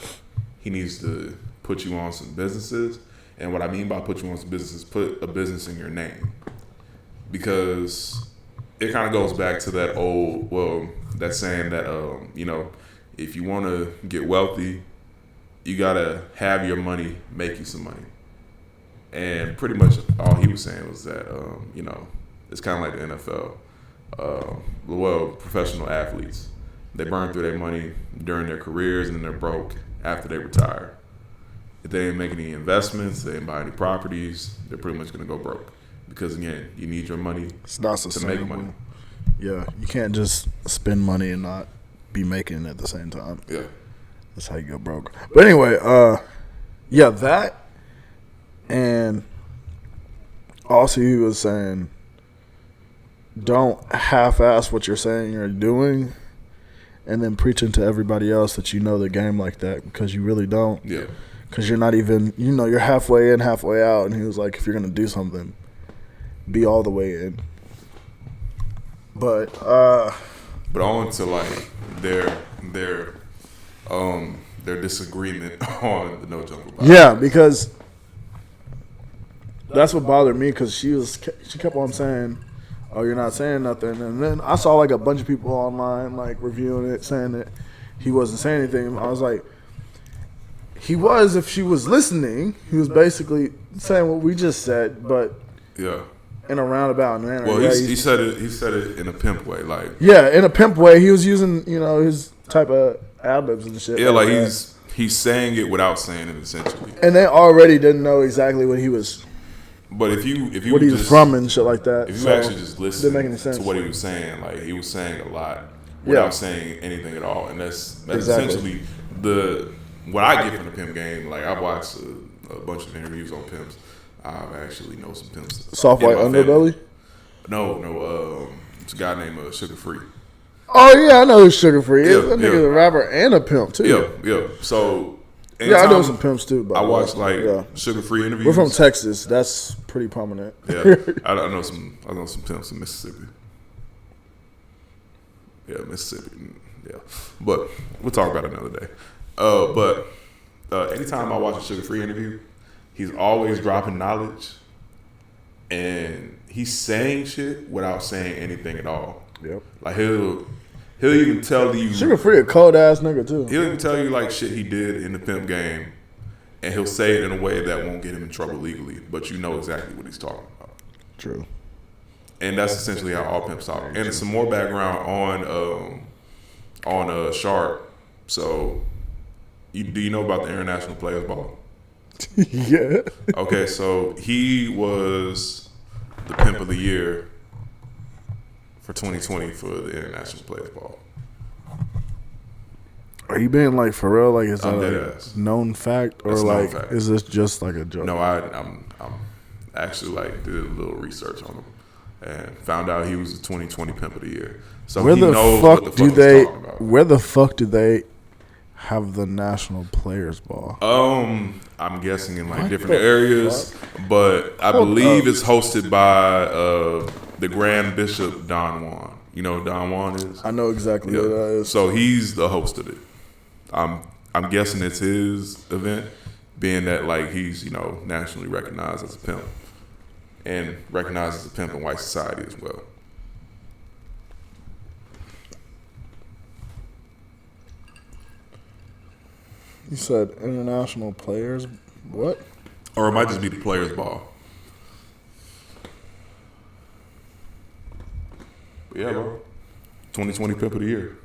[SPEAKER 1] He needs to put you on some businesses. And what I mean by put you on some businesses, put a business in your name. Because it kind of goes back to that that saying that, if you want to get wealthy, you got to have your money make you some money. And pretty much all he was saying was that, it's kind of like the NFL. Professional athletes, they burn through their money during their careers and then they're broke after they retire. If they didn't make any investments, they didn't buy any properties, they're pretty much going to go broke. Because, again, you need your money to make money.
[SPEAKER 2] Yeah, you can't just spend money and not be making it at the same time.
[SPEAKER 1] Yeah.
[SPEAKER 2] That's how you go broke. But anyway, that. And also he was saying, don't half-ass what you're saying you're doing and then preaching to everybody else that you know the game like that, because you really don't.
[SPEAKER 1] Yeah.
[SPEAKER 2] Because you're not even, you're halfway in, halfway out. And he was like, if you're going to do something, be all the way in. But
[SPEAKER 1] on to like their disagreement on the No Jumper podcast.
[SPEAKER 2] Yeah, because that's what bothered me, because she kept on saying, oh, you're not saying nothing. And then I saw like a bunch of people online like reviewing it, saying that he wasn't saying anything. I was like, he was, if she was listening. He was basically saying what we just said, but
[SPEAKER 1] yeah,
[SPEAKER 2] in a roundabout manner.
[SPEAKER 1] Well, he said it in a pimp way, like
[SPEAKER 2] in a pimp way. He was using his type of ad-libs and shit.
[SPEAKER 1] Yeah, like he's saying it without saying it, essentially.
[SPEAKER 2] And they already didn't know exactly what he was.
[SPEAKER 1] But if you
[SPEAKER 2] what he was from and shit like that.
[SPEAKER 1] If you actually just listen to what he was saying, like he was saying a lot without saying anything at all, and that's essentially what I get from the pimp game. Like I've watched a bunch of interviews on pimps. I actually know some pimps.
[SPEAKER 2] Soft White Underbelly?
[SPEAKER 1] No. It's a guy named Sugar Free.
[SPEAKER 2] Oh yeah, I know who's Sugar Free. That nigga's a rapper and a pimp too.
[SPEAKER 1] Yeah. So
[SPEAKER 2] I know some pimps too.
[SPEAKER 1] I watch Sugar Free interviews.
[SPEAKER 2] We're from Texas. That's pretty prominent.
[SPEAKER 1] Yeah, I know some pimps in Mississippi. Yeah, Mississippi. Yeah, but we'll talk about it another day. But anytime I watch a Sugar Free interview, he's always dropping knowledge, and he's saying shit without saying anything at all.
[SPEAKER 2] Yep.
[SPEAKER 1] Like he'll even tell you
[SPEAKER 2] Sugar Free a cold ass nigga too.
[SPEAKER 1] He'll even tell you like shit he did in the pimp game, and he'll say it in a way that won't get him in trouble legally, but you know exactly what he's talking about.
[SPEAKER 2] True.
[SPEAKER 1] And that's essentially how all pimps talk. And some more background on Sharp. So, do you know about the International Players Ball?
[SPEAKER 2] Yeah.
[SPEAKER 1] Okay, so he was the pimp of the year for 2020 for the International Players Ball.
[SPEAKER 2] Are you being like for real? Like, is that
[SPEAKER 1] a
[SPEAKER 2] known fact, or like fact. Is this just like a joke?
[SPEAKER 1] No, I'm actually like did a little research on him and found out he was the 2020 pimp of the year. So
[SPEAKER 2] where
[SPEAKER 1] he
[SPEAKER 2] the
[SPEAKER 1] knows
[SPEAKER 2] fuck
[SPEAKER 1] what the
[SPEAKER 2] do
[SPEAKER 1] fuck
[SPEAKER 2] they?
[SPEAKER 1] he's talking about.
[SPEAKER 2] Where the fuck do they have the National Players Ball?
[SPEAKER 1] I'm guessing in like different areas, but I believe it's hosted by the Grand Bishop Don Juan. You know who Don Juan is?
[SPEAKER 2] I know exactly who that is.
[SPEAKER 1] So he's the host of it. I'm guessing it's his event, being that like he's nationally recognized as a pimp and recognized as a pimp in white society as well.
[SPEAKER 2] You said International Players, what?
[SPEAKER 1] Or it might just be the Players Ball. But yeah, bro. 2020 Pimp of the Year.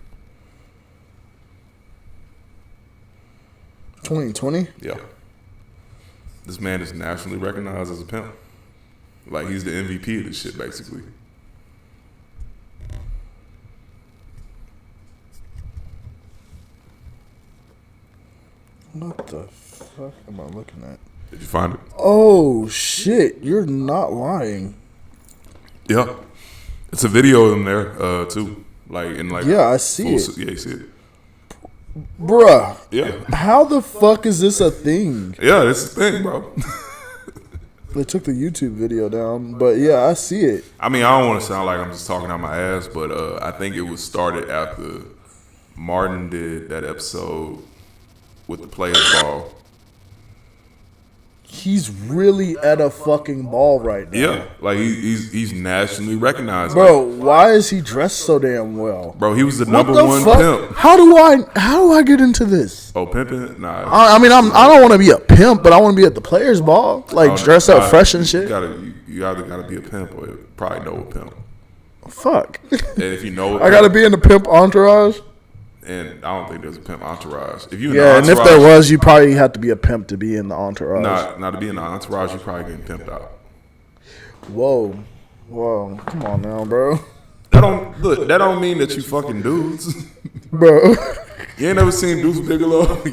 [SPEAKER 2] 2020?
[SPEAKER 1] Yeah. This man is nationally recognized as a pimp. Like, he's the MVP of this shit, basically.
[SPEAKER 2] What the fuck am I looking at?
[SPEAKER 1] Did you find it?
[SPEAKER 2] Oh, shit. You're not lying.
[SPEAKER 1] Yeah. It's a video of them there, too. Like, in like...
[SPEAKER 2] Yeah, I see it.
[SPEAKER 1] Yeah, you see it.
[SPEAKER 2] Bruh.
[SPEAKER 1] Yeah.
[SPEAKER 2] How the fuck is this a thing?
[SPEAKER 1] Yeah, this is a thing, bro.
[SPEAKER 2] They took the YouTube video down, but yeah, I see it.
[SPEAKER 1] I mean, I don't want to sound like I'm just talking out my ass, but I think it was started after Martin did that episode with the Players Ball.
[SPEAKER 2] He's really at a fucking ball right now.
[SPEAKER 1] Yeah, like he's nationally recognized.
[SPEAKER 2] Bro, why is he dressed so damn well?
[SPEAKER 1] Bro, he was the number one pimp.
[SPEAKER 2] How do I get into this?
[SPEAKER 1] Oh, pimping? Nah.
[SPEAKER 2] I mean, I don't want to be a pimp, but I want to be at the Players Ball, like dress up fresh and shit.
[SPEAKER 1] You either gotta be a pimp or probably know a pimp.
[SPEAKER 2] Fuck.
[SPEAKER 1] And if you know,
[SPEAKER 2] I gotta be in the pimp entourage.
[SPEAKER 1] And I don't think there's a pimp entourage. If you
[SPEAKER 2] and if there was, you probably have to be a pimp to be in the entourage.
[SPEAKER 1] Not to be in the entourage, you probably getting pimped out.
[SPEAKER 2] Whoa, come on now, bro.
[SPEAKER 1] That don't mean that you fucking dudes,
[SPEAKER 2] bro.
[SPEAKER 1] You ain't never seen Deuce Bigelow,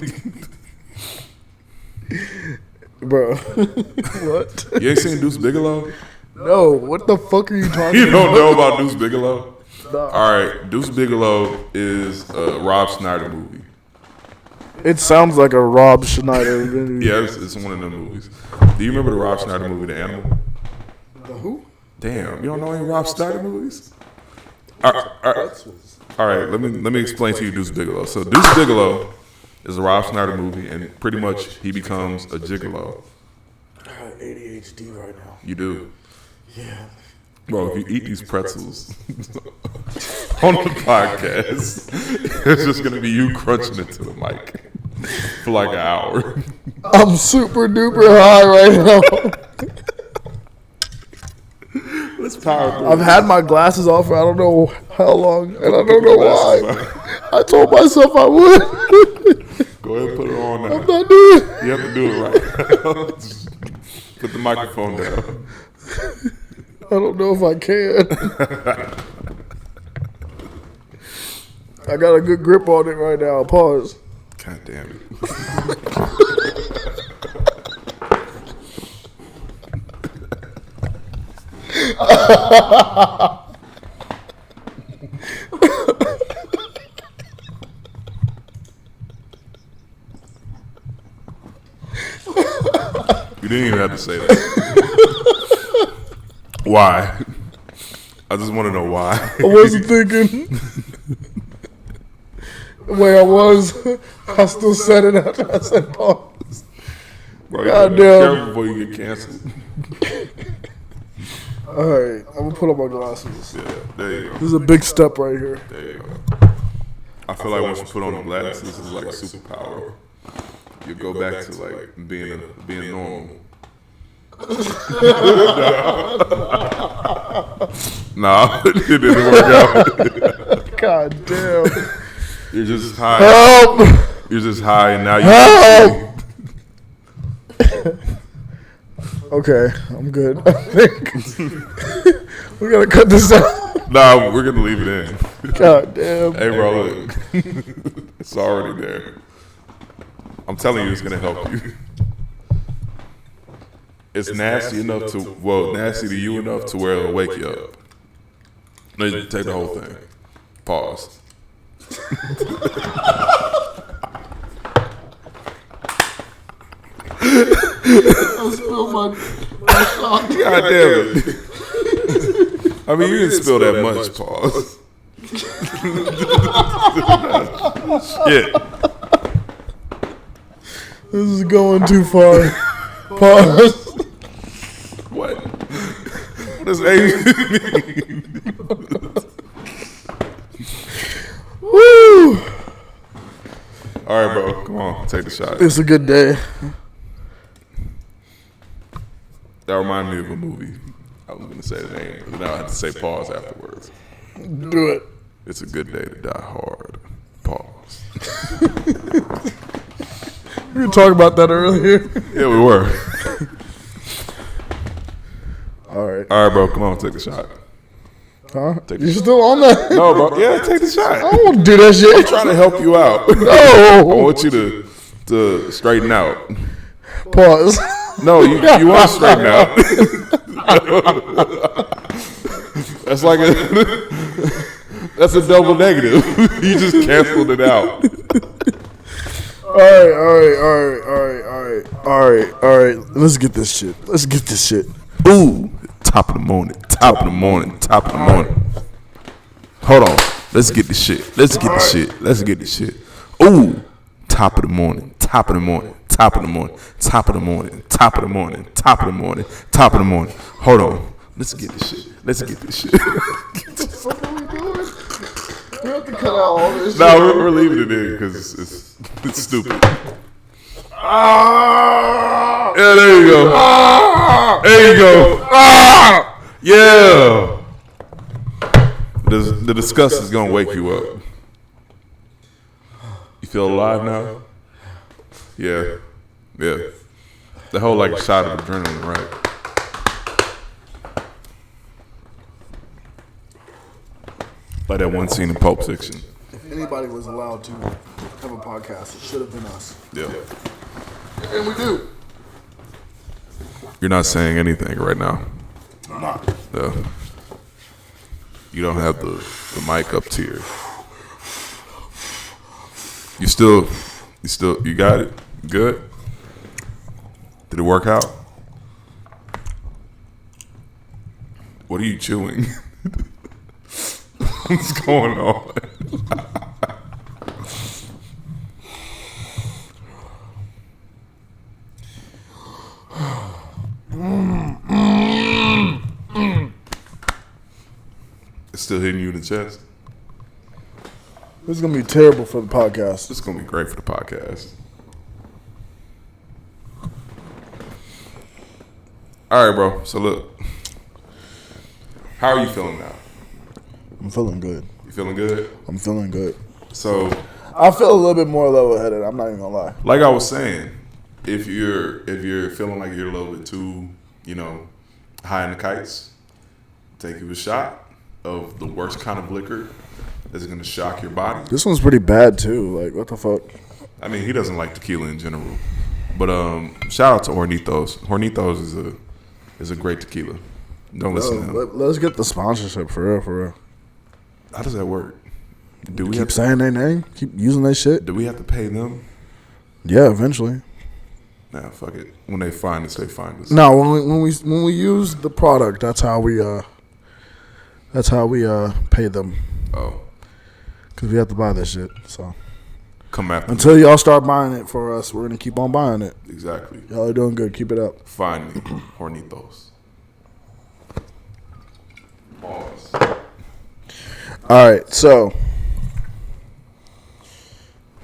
[SPEAKER 2] bro. What?
[SPEAKER 1] You ain't seen Deuce Bigelow?
[SPEAKER 2] No. What the fuck are you talking about?
[SPEAKER 1] You don't know about Deuce Bigelow? All right, Deuce Bigelow is a Rob Schneider movie.
[SPEAKER 2] It sounds like a Rob Schneider movie.
[SPEAKER 1] Yeah, it's one of them movies. Do you remember the Rob Schneider movie, The Animal?
[SPEAKER 2] The who?
[SPEAKER 1] Damn, you don't know any Rob Schneider movies? All right, let me explain to you Deuce Bigelow. So Deuce Bigelow is a Rob Schneider movie, and pretty much he becomes a gigolo.
[SPEAKER 2] I got ADHD right now.
[SPEAKER 1] You do?
[SPEAKER 2] Yeah.
[SPEAKER 1] Bro, if you eat these pretzels on the podcast, it's just going to be you crunching it to the mic for like an hour.
[SPEAKER 2] I'm super duper high right now.
[SPEAKER 1] Let's power through.
[SPEAKER 2] I've had my glasses off for I don't know how long, and I don't know why. I told myself I would.
[SPEAKER 1] Go ahead and put it on now.
[SPEAKER 2] I'm not doing it.
[SPEAKER 1] You have to do it right. Just put the microphone down.
[SPEAKER 2] I don't know if I can. I got a good grip on it right now. Pause.
[SPEAKER 1] God damn it. You didn't even have to say that. Why? I just want to know why.
[SPEAKER 2] I wasn't thinking. The way I was, I still said it after I said pause.
[SPEAKER 1] Bro, God damn. Careful before you get canceled.
[SPEAKER 2] All right, I'm gonna put on my glasses.
[SPEAKER 1] Yeah, there you go.
[SPEAKER 2] This is a big step right here.
[SPEAKER 1] There you go. I feel like once you put on the glasses, it's like a superpower. You go back to like being normal. Nah, it didn't work out.
[SPEAKER 2] God damn.
[SPEAKER 1] You're just high.
[SPEAKER 2] Help!
[SPEAKER 1] You're just high, and now you.
[SPEAKER 2] Okay, I'm good. I think we gotta cut this out.
[SPEAKER 1] Nah, we're gonna leave it in.
[SPEAKER 2] God damn.
[SPEAKER 1] Hey, bro, look. It's already there. I'm telling you, it's gonna help you. It's nasty enough to, nasty to you enough to where it'll wake you up. No, you take the whole thing. Pause. God damn it. I mean, you didn't spill that much. Pause. Shit.
[SPEAKER 2] This is going too far. Pause.
[SPEAKER 1] What? What does A mean?
[SPEAKER 2] Woo!
[SPEAKER 1] All right, bro. Come on. Take the shot.
[SPEAKER 2] It's a good day.
[SPEAKER 1] That reminded me of a movie. I was going to say the name, but now I have to say pause afterwards.
[SPEAKER 2] Do it.
[SPEAKER 1] It's a good day to die hard. Pause.
[SPEAKER 2] We were talking about that earlier.
[SPEAKER 1] Yeah, we were.
[SPEAKER 2] All right.
[SPEAKER 1] All right, bro. Come on. Take the shot.
[SPEAKER 2] Huh?
[SPEAKER 1] Take
[SPEAKER 2] You still on that?
[SPEAKER 1] No, bro. Yeah, take the shot.
[SPEAKER 2] I don't want to do that shit.
[SPEAKER 1] I'm trying to help you out.
[SPEAKER 2] No.
[SPEAKER 1] I want you to straighten out.
[SPEAKER 2] Pause.
[SPEAKER 1] No, you want to straighten out. That's like that's a double negative. You just canceled it out.
[SPEAKER 2] All right. Let's get this shit.
[SPEAKER 1] Ooh, top of the morning. Hold on. Let's get this shit. Ooh, top of the morning. Hold on. Let's get this shit.
[SPEAKER 2] What are we doing? We have to cut out all this shit.
[SPEAKER 1] No, we're leaving it in because it's stupid. Yeah, there you go. Yeah. The disgust is gonna wake you up. You feel alive now? Yeah. The whole like shot of adrenaline, right? Like that one scene in Pulp Fiction.
[SPEAKER 2] If anybody was allowed to have a podcast, it should have been us.
[SPEAKER 1] Yeah.
[SPEAKER 2] And we do.
[SPEAKER 1] You're not saying anything right now.
[SPEAKER 2] I'm not.
[SPEAKER 1] Yeah. You don't have the mic up to your. You got it? Good? Did it work out? What are you chewing? What's going on? It's still hitting you in the chest.
[SPEAKER 2] This is gonna be terrible for the podcast.
[SPEAKER 1] This is gonna be great for the podcast. All right, bro. So look, how are you feeling now?
[SPEAKER 2] I'm feeling good.
[SPEAKER 1] You feeling good?
[SPEAKER 2] I'm feeling good.
[SPEAKER 1] So
[SPEAKER 2] I feel a little bit more level-headed. I'm not even gonna lie.
[SPEAKER 1] like I was saying, if you're feeling like you're a little bit too, high in the kites, take you a shot of the worst kind of liquor that's gonna shock your body.
[SPEAKER 2] This one's pretty bad too. Like, what the fuck?
[SPEAKER 1] I mean, he doesn't like tequila in general, but shout out to Hornitos. Hornitos is a great tequila. Don't listen to him.
[SPEAKER 2] Let's get the sponsorship for real.
[SPEAKER 1] How does that work? Do we
[SPEAKER 2] Keep
[SPEAKER 1] have to,
[SPEAKER 2] saying their name. Keep using their shit.
[SPEAKER 1] do we have to pay them?
[SPEAKER 2] Yeah, eventually.
[SPEAKER 1] Nah, fuck it. When they find us, they find us.
[SPEAKER 2] No, when we use the product, that's how we pay them.
[SPEAKER 1] Oh,
[SPEAKER 2] Because we have to buy this shit. So
[SPEAKER 1] come after
[SPEAKER 2] until y'all start buying it for us, we're gonna keep on buying it.
[SPEAKER 1] me. Exactly.
[SPEAKER 2] Y'all are doing good. Keep it up.
[SPEAKER 1] Find me, Hornitos. Pause.
[SPEAKER 2] All right, so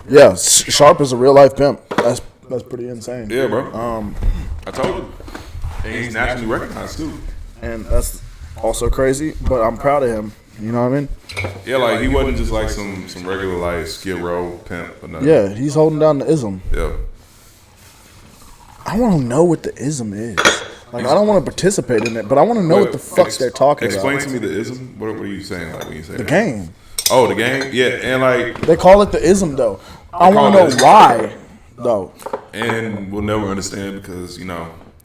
[SPEAKER 2] yeah, Sharp is a real life pimp. That's pretty insane.
[SPEAKER 1] Yeah, bro. I told you. And he's nationally recognized too.
[SPEAKER 2] And that's also crazy, but I'm proud of him. You know what I mean?
[SPEAKER 1] Yeah, like he wasn't just like some regular like Skid Row pimp or nothing.
[SPEAKER 2] Yeah, he's holding down the ism.
[SPEAKER 1] Yeah.
[SPEAKER 2] I want to know what the ism is. Like, I don't want to participate in it, but I want to know what the fuck they're talking
[SPEAKER 1] explain
[SPEAKER 2] about.
[SPEAKER 1] Explain to me the ism. What are you saying? Like when you say
[SPEAKER 2] the game?
[SPEAKER 1] Oh, the game. Yeah, and like
[SPEAKER 2] they call it the ism though. I want to know why though.
[SPEAKER 1] And we'll never understand because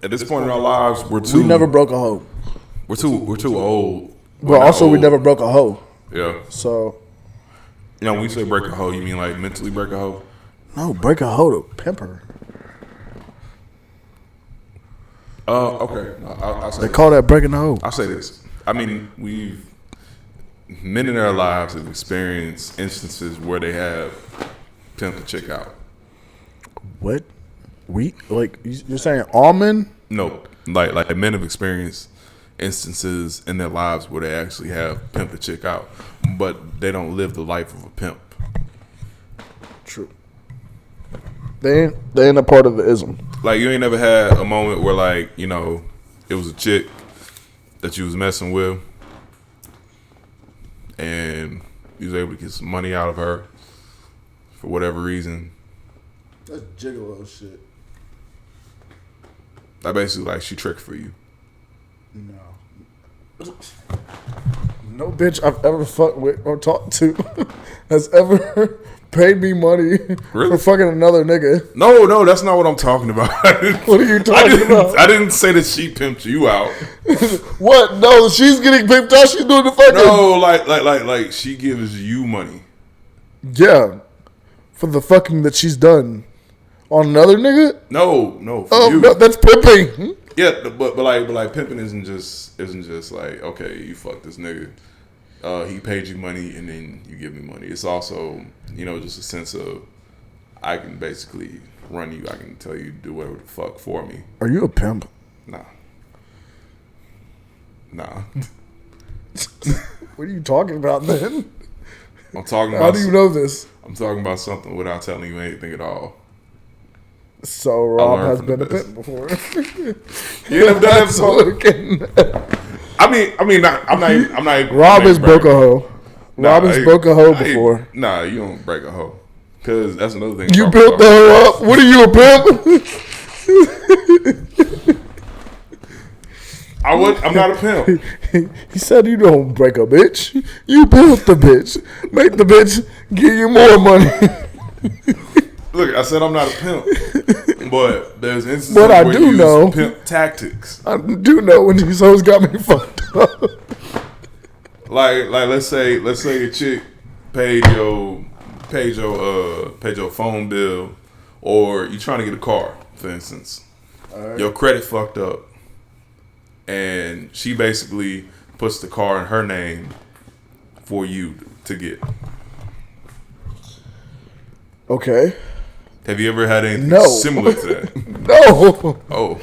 [SPEAKER 1] at this point in our lives we
[SPEAKER 2] never broke a hoe.
[SPEAKER 1] We're too old.
[SPEAKER 2] But also we never broke a hoe.
[SPEAKER 1] Yeah.
[SPEAKER 2] So.
[SPEAKER 1] When you say break a hoe, you mean like mentally break a hoe?
[SPEAKER 2] No, break a hoe to pimp her.
[SPEAKER 1] Okay. I'll say
[SPEAKER 2] they call that breaking the hoe.
[SPEAKER 1] I'll say this. I mean, men in their lives have experienced instances where they have pimped a chick out.
[SPEAKER 2] What? You're saying all men?
[SPEAKER 1] No, like men have experienced instances in their lives where they actually have pimped a chick out, but they don't live the life of a pimp.
[SPEAKER 2] True. They ain't a part of the ism.
[SPEAKER 1] Like you ain't never had a moment where like it was a chick that you was messing with, and you was able to get some money out of her for whatever reason.
[SPEAKER 2] That's gigolo shit.
[SPEAKER 1] Like basically like she tricked for you.
[SPEAKER 2] No bitch I've ever fucked with or talked to has ever paid me money for fucking another nigga.
[SPEAKER 1] No, that's not what I'm talking about.
[SPEAKER 2] What are you talking about?
[SPEAKER 1] I didn't say that she pimped you out.
[SPEAKER 2] What? No, she's getting pimped out. She's doing the fucking.
[SPEAKER 1] No, like she gives you money.
[SPEAKER 2] Yeah, for the fucking that she's done on another nigga.
[SPEAKER 1] No, for you.
[SPEAKER 2] No, that's pimping.
[SPEAKER 1] Yeah, but like pimping isn't just like, okay, you fuck this nigga. He paid you money and then you give me money. It's also, just a sense of I can basically run you. I can tell you to do whatever the fuck for me.
[SPEAKER 2] Are you a pimp?
[SPEAKER 1] Nah.
[SPEAKER 2] What are you talking about then?
[SPEAKER 1] I'm talking about.
[SPEAKER 2] How do you know this?
[SPEAKER 1] I'm talking about something without telling you anything at all.
[SPEAKER 2] So Rob has been a pimp before.
[SPEAKER 1] You have done that. I'm not.
[SPEAKER 2] Rob has broke a hoe. Rob has broke a hoe before.
[SPEAKER 1] Nah, you don't break a hoe. Cause that's another thing.
[SPEAKER 2] You built the hoe up. What are you, a pimp?
[SPEAKER 1] I'm not a pimp.
[SPEAKER 2] He said you don't break a bitch. You built the bitch. Make the bitch give you more money.
[SPEAKER 1] Look, I said I'm not a pimp, but there's instances
[SPEAKER 2] but I
[SPEAKER 1] where
[SPEAKER 2] do
[SPEAKER 1] you use
[SPEAKER 2] know
[SPEAKER 1] pimp tactics.
[SPEAKER 2] I do know when these hoes got me fucked up.
[SPEAKER 1] Like let's say a chick paid your phone bill, or you trying to get a car, for instance. Right. Your credit fucked up, and she basically puts the car in her name for you to get.
[SPEAKER 2] Okay.
[SPEAKER 1] Have you ever had anything similar to that?
[SPEAKER 2] No.
[SPEAKER 1] Oh.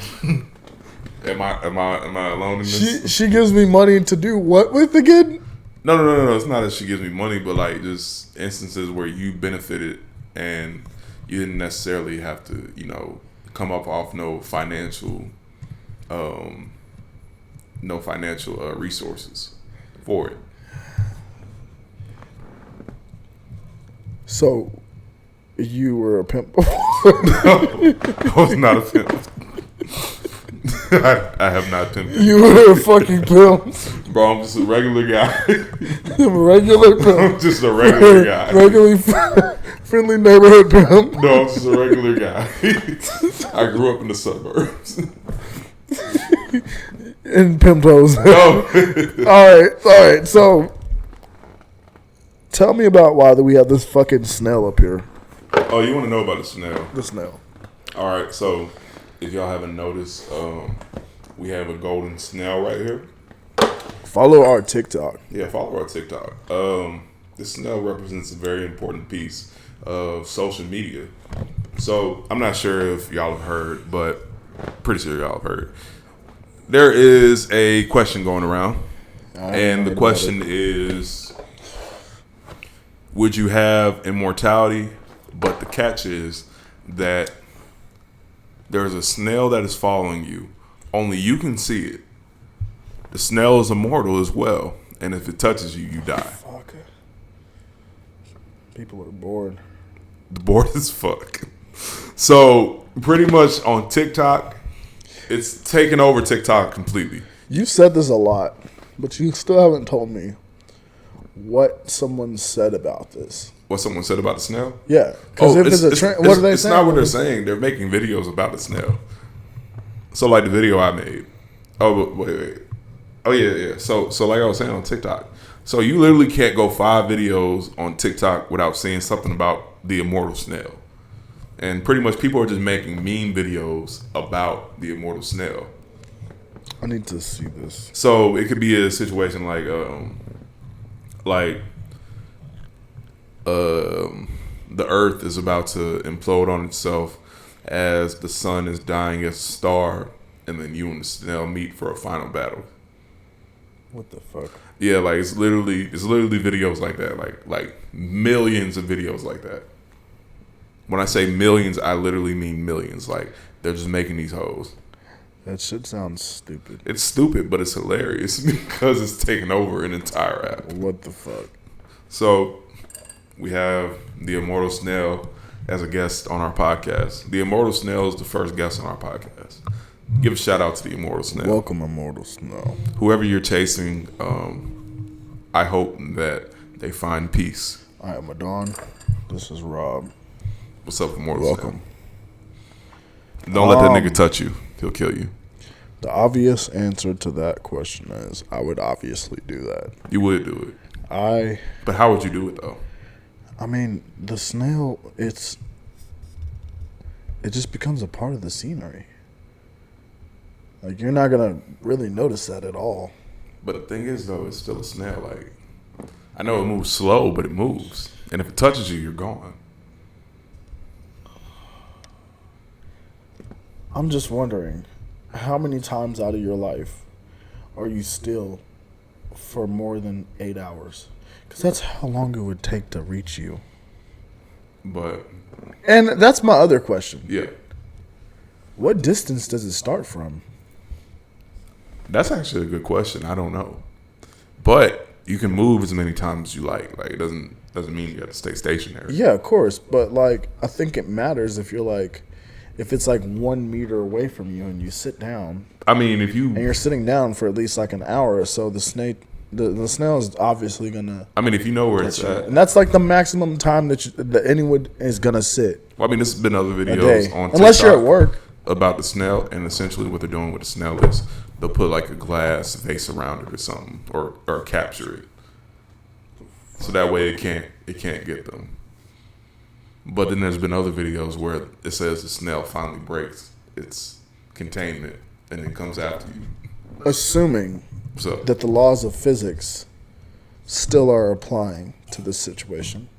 [SPEAKER 1] Am I alone in this?
[SPEAKER 2] She gives me money to do what with again?
[SPEAKER 1] No. It's not that she gives me money, but like just instances where you benefited and you didn't necessarily have to, come up off no financial resources for it.
[SPEAKER 2] So you were a pimp before?
[SPEAKER 1] No, I was not a pimp. I have not pimped.
[SPEAKER 2] You were a fucking pimp.
[SPEAKER 1] Bro, I'm just a regular guy.
[SPEAKER 2] I'm a regular pimp.
[SPEAKER 1] I'm just a regular guy.
[SPEAKER 2] Regularly friendly neighborhood pimp.
[SPEAKER 1] No, I'm just a regular guy. I grew up in the suburbs.
[SPEAKER 2] In pimp hoes.
[SPEAKER 1] No.
[SPEAKER 2] All right. So tell me about why we have this fucking snail up here.
[SPEAKER 1] Oh, you want to know about the snail?
[SPEAKER 2] The snail.
[SPEAKER 1] All right, so if y'all haven't noticed, we have a golden snail right here.
[SPEAKER 2] Follow our TikTok.
[SPEAKER 1] Yeah, follow our TikTok. This snail represents a very important piece of social media. So I'm not sure if y'all have heard, but pretty sure y'all have heard. There is a question going around, and the question is, would you have immortality? But the catch is that there's a snail that is following you Only you can see it. The snail is immortal as well, and if it touches you, you die.
[SPEAKER 2] Fuck. People are bored.
[SPEAKER 1] The bored as fuck. So pretty much on TikTok, it's taken over TikTok completely.
[SPEAKER 2] You said this a lot, but you still haven't told me what someone said about this.
[SPEAKER 1] What someone said about the snail?
[SPEAKER 2] Yeah, because if it's a trend, what are they saying?
[SPEAKER 1] It's not what they're saying. They're making videos about the snail. So like the video I made. Oh wait. Oh yeah. So like I was saying on TikTok. So you literally can't go 5 videos on TikTok without seeing something about the immortal snail. And pretty much people are just making meme videos about the immortal snail.
[SPEAKER 2] I need to see this.
[SPEAKER 1] So it could be a situation like the Earth is about to implode on itself as the sun is dying as a star, and then you and the snail meet for a final battle.
[SPEAKER 2] What the fuck?
[SPEAKER 1] Yeah, like it's literally videos like that, like millions of videos like that. When I say millions, I literally mean millions. Like they're just making these hoes.
[SPEAKER 2] That shit sounds stupid.
[SPEAKER 1] It's stupid, but it's hilarious because it's taken over an entire app.
[SPEAKER 2] What the fuck?
[SPEAKER 1] So we have the immortal snail as a guest on our podcast. The immortal snail is the first guest on our podcast. Give a shout out to the immortal snail.
[SPEAKER 2] Welcome, immortal snail.
[SPEAKER 1] Whoever you're chasing, I hope that they find peace.
[SPEAKER 2] I am Adon. This is Rob.
[SPEAKER 1] What's up, immortal
[SPEAKER 2] Welcome.
[SPEAKER 1] snail? Don't let that nigga touch you. He'll kill you.
[SPEAKER 2] The obvious answer to that question is I would obviously do that.
[SPEAKER 1] You would do it.
[SPEAKER 2] But
[SPEAKER 1] how would you do it though?
[SPEAKER 2] I mean, the snail, it just becomes a part of the scenery. Like, you're not going to really notice that at all.
[SPEAKER 1] But the thing is, though, it's still a snail. Like, I know it moves slow, but it moves. And if it touches you, you're gone.
[SPEAKER 2] I'm just wondering, how many times out of your life are you still for more than 8 hours? Because that's how long it would take to reach you. And that's my other question.
[SPEAKER 1] Yeah.
[SPEAKER 2] What distance does it start from?
[SPEAKER 1] That's actually a good question. I don't know. But you can move as many times as you like. Like, it doesn't mean you have to stay stationary.
[SPEAKER 2] Yeah, of course. But, like, I think it matters if you're, like, if it's, like, 1 meter away from you and you sit down.
[SPEAKER 1] I mean, if you...
[SPEAKER 2] And you're sitting down for at least, like, an hour or so, the snail is obviously going to...
[SPEAKER 1] I mean, if you know where it's at.
[SPEAKER 2] And that's, like, the maximum time that anyone is going to sit.
[SPEAKER 1] Well, I mean, there's been other videos on TikTok.
[SPEAKER 2] Unless you're at work.
[SPEAKER 1] About the snail, and essentially what they're doing with the snail is they'll put like a glass vase around it or something, or capture it, so that way it can't get them. But then there's been other videos where it says the snail finally breaks its containment and then comes after you.
[SPEAKER 2] Assuming that the laws of physics still are applying to this situation,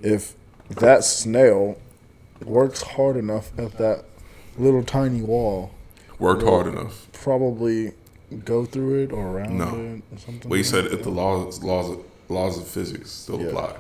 [SPEAKER 2] if that snail works hard enough at that little tiny wall.
[SPEAKER 1] Worked hard enough.
[SPEAKER 2] Probably go through it or around it or something.
[SPEAKER 1] Well, you said if the laws of physics still apply.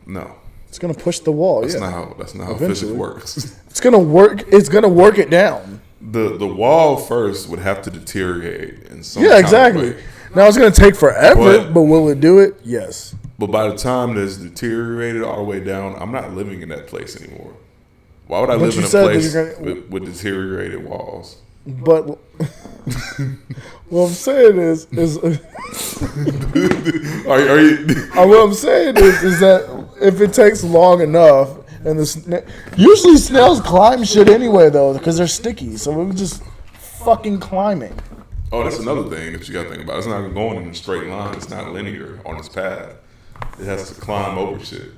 [SPEAKER 1] No.
[SPEAKER 2] It's gonna push the wall.
[SPEAKER 1] That's not how physics works.
[SPEAKER 2] It's gonna work. It's gonna work it down.
[SPEAKER 1] The wall first would have to deteriorate in some
[SPEAKER 2] exactly. Now it's gonna take forever, but will it do it? Yes.
[SPEAKER 1] But by the time that it's deteriorated all the way down, I'm not living in that place anymore. Why would I live in a place with deteriorated walls?
[SPEAKER 2] But what I'm saying is what I'm saying is that if it takes long enough, and usually snails climb shit anyway though because they're sticky, so it would just fucking climb it.
[SPEAKER 1] Oh, that's another thing that you got to think about. It's not going in a straight line. It's not linear on its path. It has to climb over shit,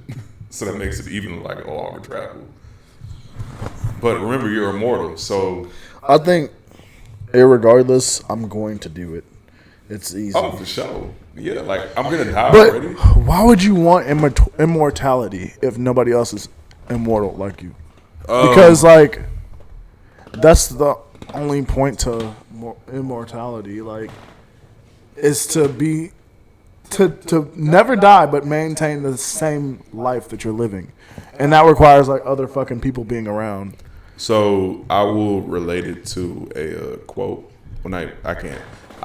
[SPEAKER 1] so that makes it even like a longer travel. But remember, you're immortal, so
[SPEAKER 2] I think, irregardless, I'm going to do it. It's easy.
[SPEAKER 1] Oh, for sure. Yeah, like I'm gonna die
[SPEAKER 2] already.
[SPEAKER 1] But
[SPEAKER 2] why would you want immortality if nobody else is immortal like you? Because like that's the only point to immortality. Like, is to be to never die but maintain the same life that you're living, and that requires like other fucking people being around.
[SPEAKER 1] So I will relate it to a quote. When I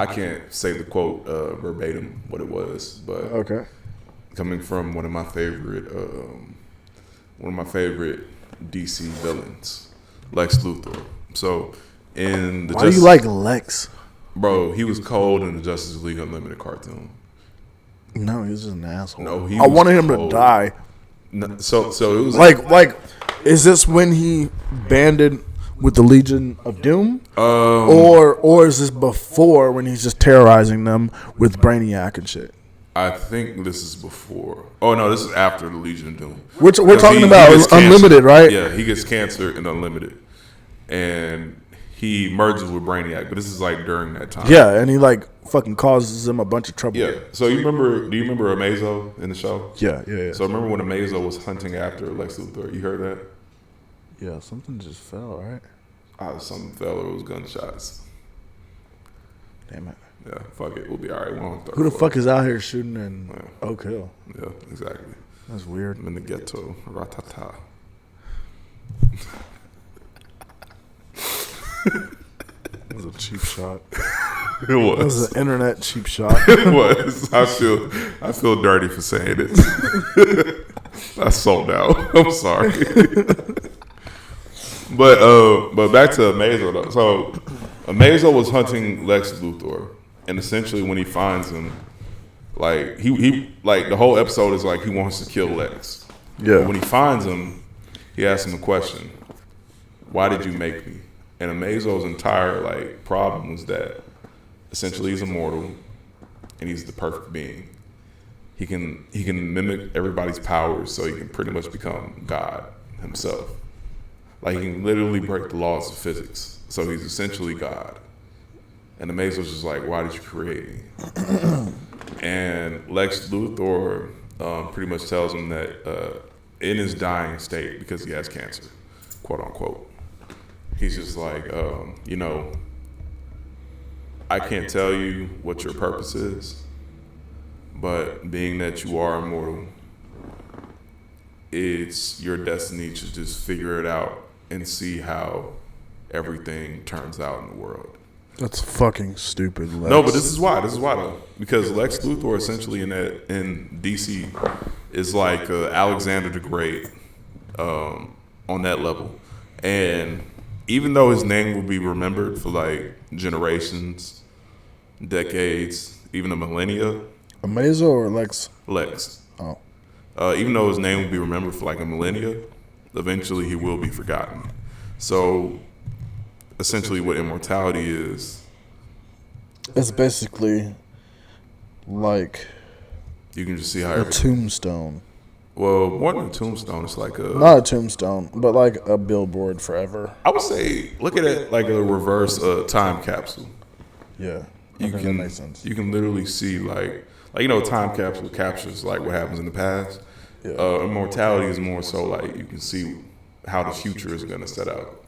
[SPEAKER 1] can't say the quote verbatim what it was, but
[SPEAKER 2] Okay.
[SPEAKER 1] coming from one of my favorite DC villains, Lex Luthor. So in the
[SPEAKER 2] Why do you like Lex?
[SPEAKER 1] Bro, he was cold in the Justice League Unlimited cartoon.
[SPEAKER 2] No, he was just an asshole.
[SPEAKER 1] No,
[SPEAKER 2] I wanted him
[SPEAKER 1] cold.
[SPEAKER 2] to die.
[SPEAKER 1] No, so it was
[SPEAKER 2] Like, is this when he banded with the Legion of Doom, or is this before when he's just terrorizing them with Brainiac and shit?
[SPEAKER 1] I think this is before. Oh no, this is after the Legion of Doom.
[SPEAKER 2] We're talking about Unlimited, right?
[SPEAKER 1] Yeah, he gets cancer in Unlimited, and he merges with Brainiac. But this is like during that time.
[SPEAKER 2] Yeah, and he like fucking causes him a bunch of trouble.
[SPEAKER 1] Yeah. So do you remember Amazo in the show?
[SPEAKER 2] Yeah.
[SPEAKER 1] So remember when Amazo was hunting after Lex Luthor? You heard that?
[SPEAKER 2] Yeah, something just fell, right?
[SPEAKER 1] Something fell or it was gunshots.
[SPEAKER 2] Damn it.
[SPEAKER 1] Yeah, fuck it. We'll be all right.
[SPEAKER 2] Who the fuck is out here shooting in Oak Hill?
[SPEAKER 1] Yeah, exactly.
[SPEAKER 2] That's weird.
[SPEAKER 1] I'm in the ghetto. Ratata.
[SPEAKER 2] That was a cheap shot.
[SPEAKER 1] It was.
[SPEAKER 2] That was an internet cheap shot.
[SPEAKER 1] It was. I feel dirty for saying it. I sold out. I'm sorry. But back to Amazo though. So Amazo was hunting Lex Luthor, and essentially when he finds him, like he like the whole episode is like he wants to kill Lex.
[SPEAKER 2] Yeah.
[SPEAKER 1] But when he finds him, he asks him a question: "Why did you make me?" And Amazo's entire like problem was that essentially he's immortal and he's the perfect being. He can mimic everybody's powers, so he can pretty much become God himself. Like he can literally break the laws of physics. So he's essentially God. And Amazo's just like, why did you create me? And Lex Luthor pretty much tells him that in his dying state, because he has cancer, quote unquote, he's just like, I can't tell you what your purpose is, but being that you are immortal, it's your destiny to just figure it out and see how everything turns out in the world.
[SPEAKER 2] That's fucking stupid, Lex.
[SPEAKER 1] No, but this is why though. Because Lex Luthor essentially in DC is like Alexander the Great on that level. And even though his name will be remembered for like generations, decades, even a millennia.
[SPEAKER 2] Amazo or Lex?
[SPEAKER 1] Lex.
[SPEAKER 2] Oh.
[SPEAKER 1] Even though his name will be remembered for like a millennia, eventually he will be forgotten. So essentially what immortality is,
[SPEAKER 2] it's basically like
[SPEAKER 1] you can just see how
[SPEAKER 2] a tombstone.
[SPEAKER 1] Well, more than a tombstone, it's like
[SPEAKER 2] not a tombstone, but like a billboard forever.
[SPEAKER 1] I would say look at it like a reverse time capsule.
[SPEAKER 2] Yeah.
[SPEAKER 1] That makes sense. You can literally see like time capsule captures like what happens in the past. Yeah. Immortality is more so like you can see how the future is going to set out,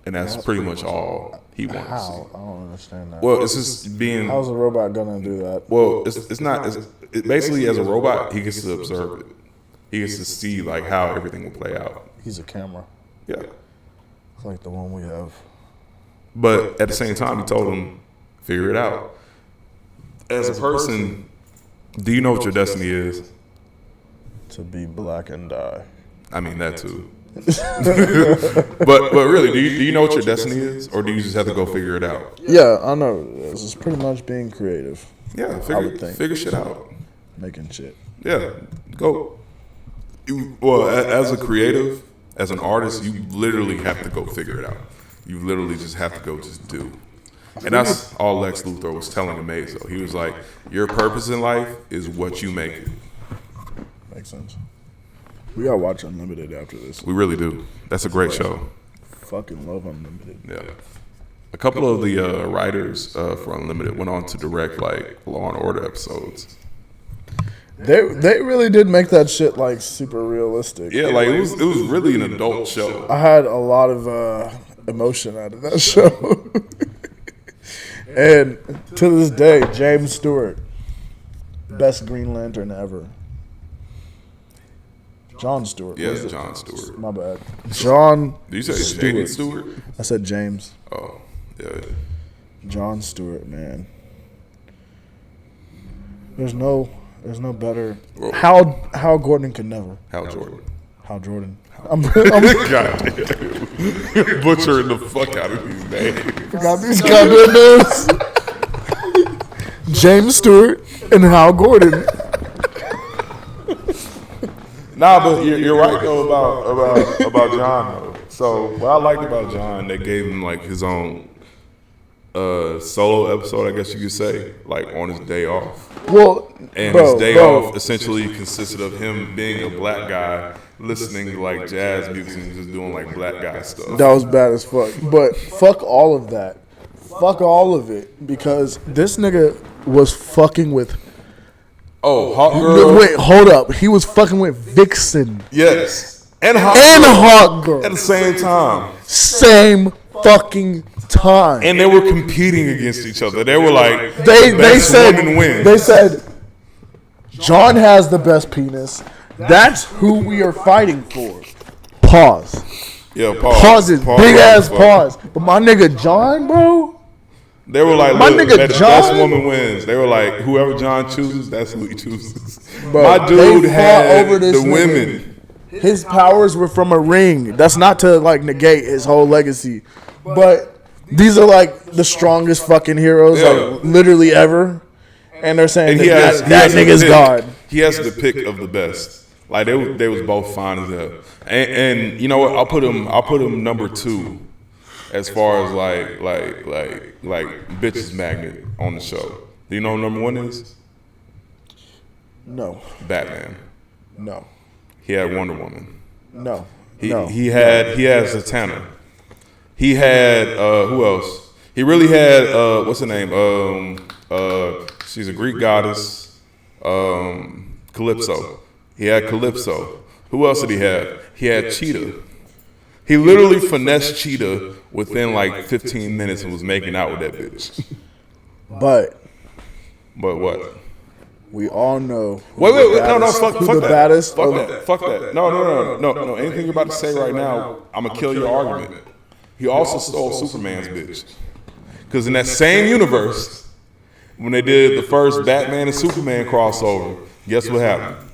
[SPEAKER 1] and that's pretty much all he wants to see.
[SPEAKER 2] I don't understand that.
[SPEAKER 1] Well, it's just being.
[SPEAKER 2] How's a robot gonna do that?
[SPEAKER 1] Well, it's not. Basically, as a robot, he gets to observe it. He gets to see like how everything will play out.
[SPEAKER 2] He's a camera.
[SPEAKER 1] Yeah.
[SPEAKER 2] It's like the one we have.
[SPEAKER 1] But at the same time, he told him, figure it out. As a person, do you know what your destiny is?
[SPEAKER 2] To be black and die.
[SPEAKER 1] I mean, that too. but really, do you know what your destiny is? Or do you just have to go figure it out?
[SPEAKER 2] Yeah, I know. This is pretty much being creative.
[SPEAKER 1] Yeah, figure shit out.
[SPEAKER 2] Making shit.
[SPEAKER 1] Yeah, go. Well, as a creative, as an artist, you literally have to go figure it out. You literally just have to go just do. And that's all Lex Luthor was telling Amazo. He was like, your purpose in life is what you make it.
[SPEAKER 2] Makes sense. We gotta watch Unlimited after this.
[SPEAKER 1] We really do. That's a great show.
[SPEAKER 2] Fucking love Unlimited.
[SPEAKER 1] Yeah. A couple of the writers for Unlimited went on to direct like Law and Order episodes.
[SPEAKER 2] They really did make that shit like super realistic.
[SPEAKER 1] Yeah, like it was really an adult show.
[SPEAKER 2] I had a lot of emotion out of that show. And to this day, James Stewart, best Green Lantern ever. John Stewart.
[SPEAKER 1] Yeah, John Stewart.
[SPEAKER 2] My bad. John.
[SPEAKER 1] Did you say Jaden Stewart?
[SPEAKER 2] I said James.
[SPEAKER 1] Oh, yeah.
[SPEAKER 2] John Stewart, man. There's no better. Hal Gordon could never.
[SPEAKER 1] Hal Jordan.
[SPEAKER 2] Hal Jordan.
[SPEAKER 1] I'm goddamn. Butchering the fuck out of these names.
[SPEAKER 2] Forgot these goddamn names. James Stewart and Hal Gordon.
[SPEAKER 1] Nah, but you're right though about John though. So what I liked about John, they gave him like his own solo episode, I guess you could say, like on his day off.
[SPEAKER 2] Well,
[SPEAKER 1] and his day off essentially consisted of him being a black guy listening to like jazz music and just doing like black guy stuff.
[SPEAKER 2] That was bad as fuck. But fuck all of that. Fuck all of it. Because this nigga was fucking with...
[SPEAKER 1] Oh, Hot Girl.
[SPEAKER 2] Wait, hold up. He was fucking with Vixen.
[SPEAKER 1] Yes. And
[SPEAKER 2] Hot Girl.
[SPEAKER 1] At the same time.
[SPEAKER 2] Same fucking time.
[SPEAKER 1] And they were competing against each other. They were like,
[SPEAKER 2] they said,
[SPEAKER 1] woman wins.
[SPEAKER 2] They said, John has the best penis. That's who we are fighting for. Pause.
[SPEAKER 1] Yeah, pause.
[SPEAKER 2] Pauses. Big ass pause. But my nigga John, bro.
[SPEAKER 1] They were like,
[SPEAKER 2] my nigga
[SPEAKER 1] that
[SPEAKER 2] John,
[SPEAKER 1] best woman wins. They were like, whoever John chooses, that's who he chooses.
[SPEAKER 2] Bro,
[SPEAKER 1] my dude had
[SPEAKER 2] over this
[SPEAKER 1] the women.
[SPEAKER 2] His powers were from a ring. That's not to like negate his whole legacy, but these are like the strongest fucking heroes, like literally ever. And they're saying that nigga's God.
[SPEAKER 1] He has the pick of the best. Like they was both fine as hell. And you know what? I'll put him number 2 as far as like bitches magnet on the show. Do you know what number 1 is?
[SPEAKER 2] No.
[SPEAKER 1] Batman.
[SPEAKER 2] No.
[SPEAKER 1] He had Wonder Woman.
[SPEAKER 2] No.
[SPEAKER 1] He had Zatanna. He had who else? He really had what's her name? She's a Greek goddess. Calypso. He had Calypso. Who else did he have? He had Cheetah. He literally finessed Cheetah within like 15 minutes and was making out with that bitch.
[SPEAKER 2] But
[SPEAKER 1] what?
[SPEAKER 2] We all know.
[SPEAKER 1] Wait, no, fuck
[SPEAKER 2] the
[SPEAKER 1] that.
[SPEAKER 2] Baddest
[SPEAKER 1] fuck that. No. Anything you're about to say right now, I'm gonna kill your argument. He also stole Superman's bitch. Because in that same universe, when they did the first Batman and Superman crossover, guess what happened?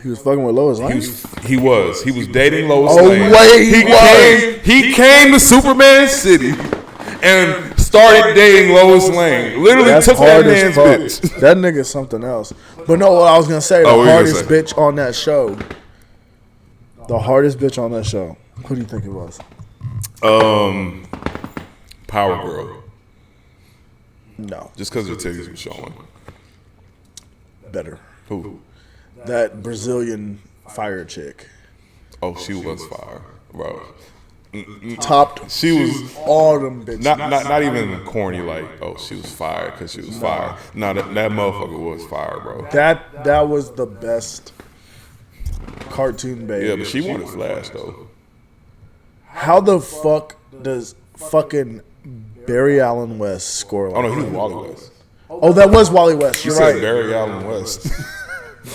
[SPEAKER 2] He was fucking with Lois Lane.
[SPEAKER 1] He was dating Lois
[SPEAKER 2] Oh
[SPEAKER 1] Lane.
[SPEAKER 2] wait,
[SPEAKER 1] he came to Superman City and started dating Lois Lane. Literally took that man's bitch.
[SPEAKER 2] That nigga's something else. But no, what I was gonna say, the hardest bitch on that show. The hardest bitch on that show. Who do you think it was?
[SPEAKER 1] Power Girl.
[SPEAKER 2] No.
[SPEAKER 1] Just because her titties were showing.
[SPEAKER 2] Better.
[SPEAKER 1] Who?
[SPEAKER 2] That Brazilian fire chick.
[SPEAKER 1] Oh, she was fire, bro.
[SPEAKER 2] Topped.
[SPEAKER 1] She was
[SPEAKER 2] all them bitches.
[SPEAKER 1] Not even corny like, oh, she was fire because she was fire. No, that motherfucker was fire, bro.
[SPEAKER 2] That was the best cartoon baby.
[SPEAKER 1] Yeah, but she wanted Flash though.
[SPEAKER 2] How the fuck does fucking Barry Allen West score? Like
[SPEAKER 1] oh no, he was Wally West.
[SPEAKER 2] Oh, that was Wally West. You're right.
[SPEAKER 1] Barry Allen West.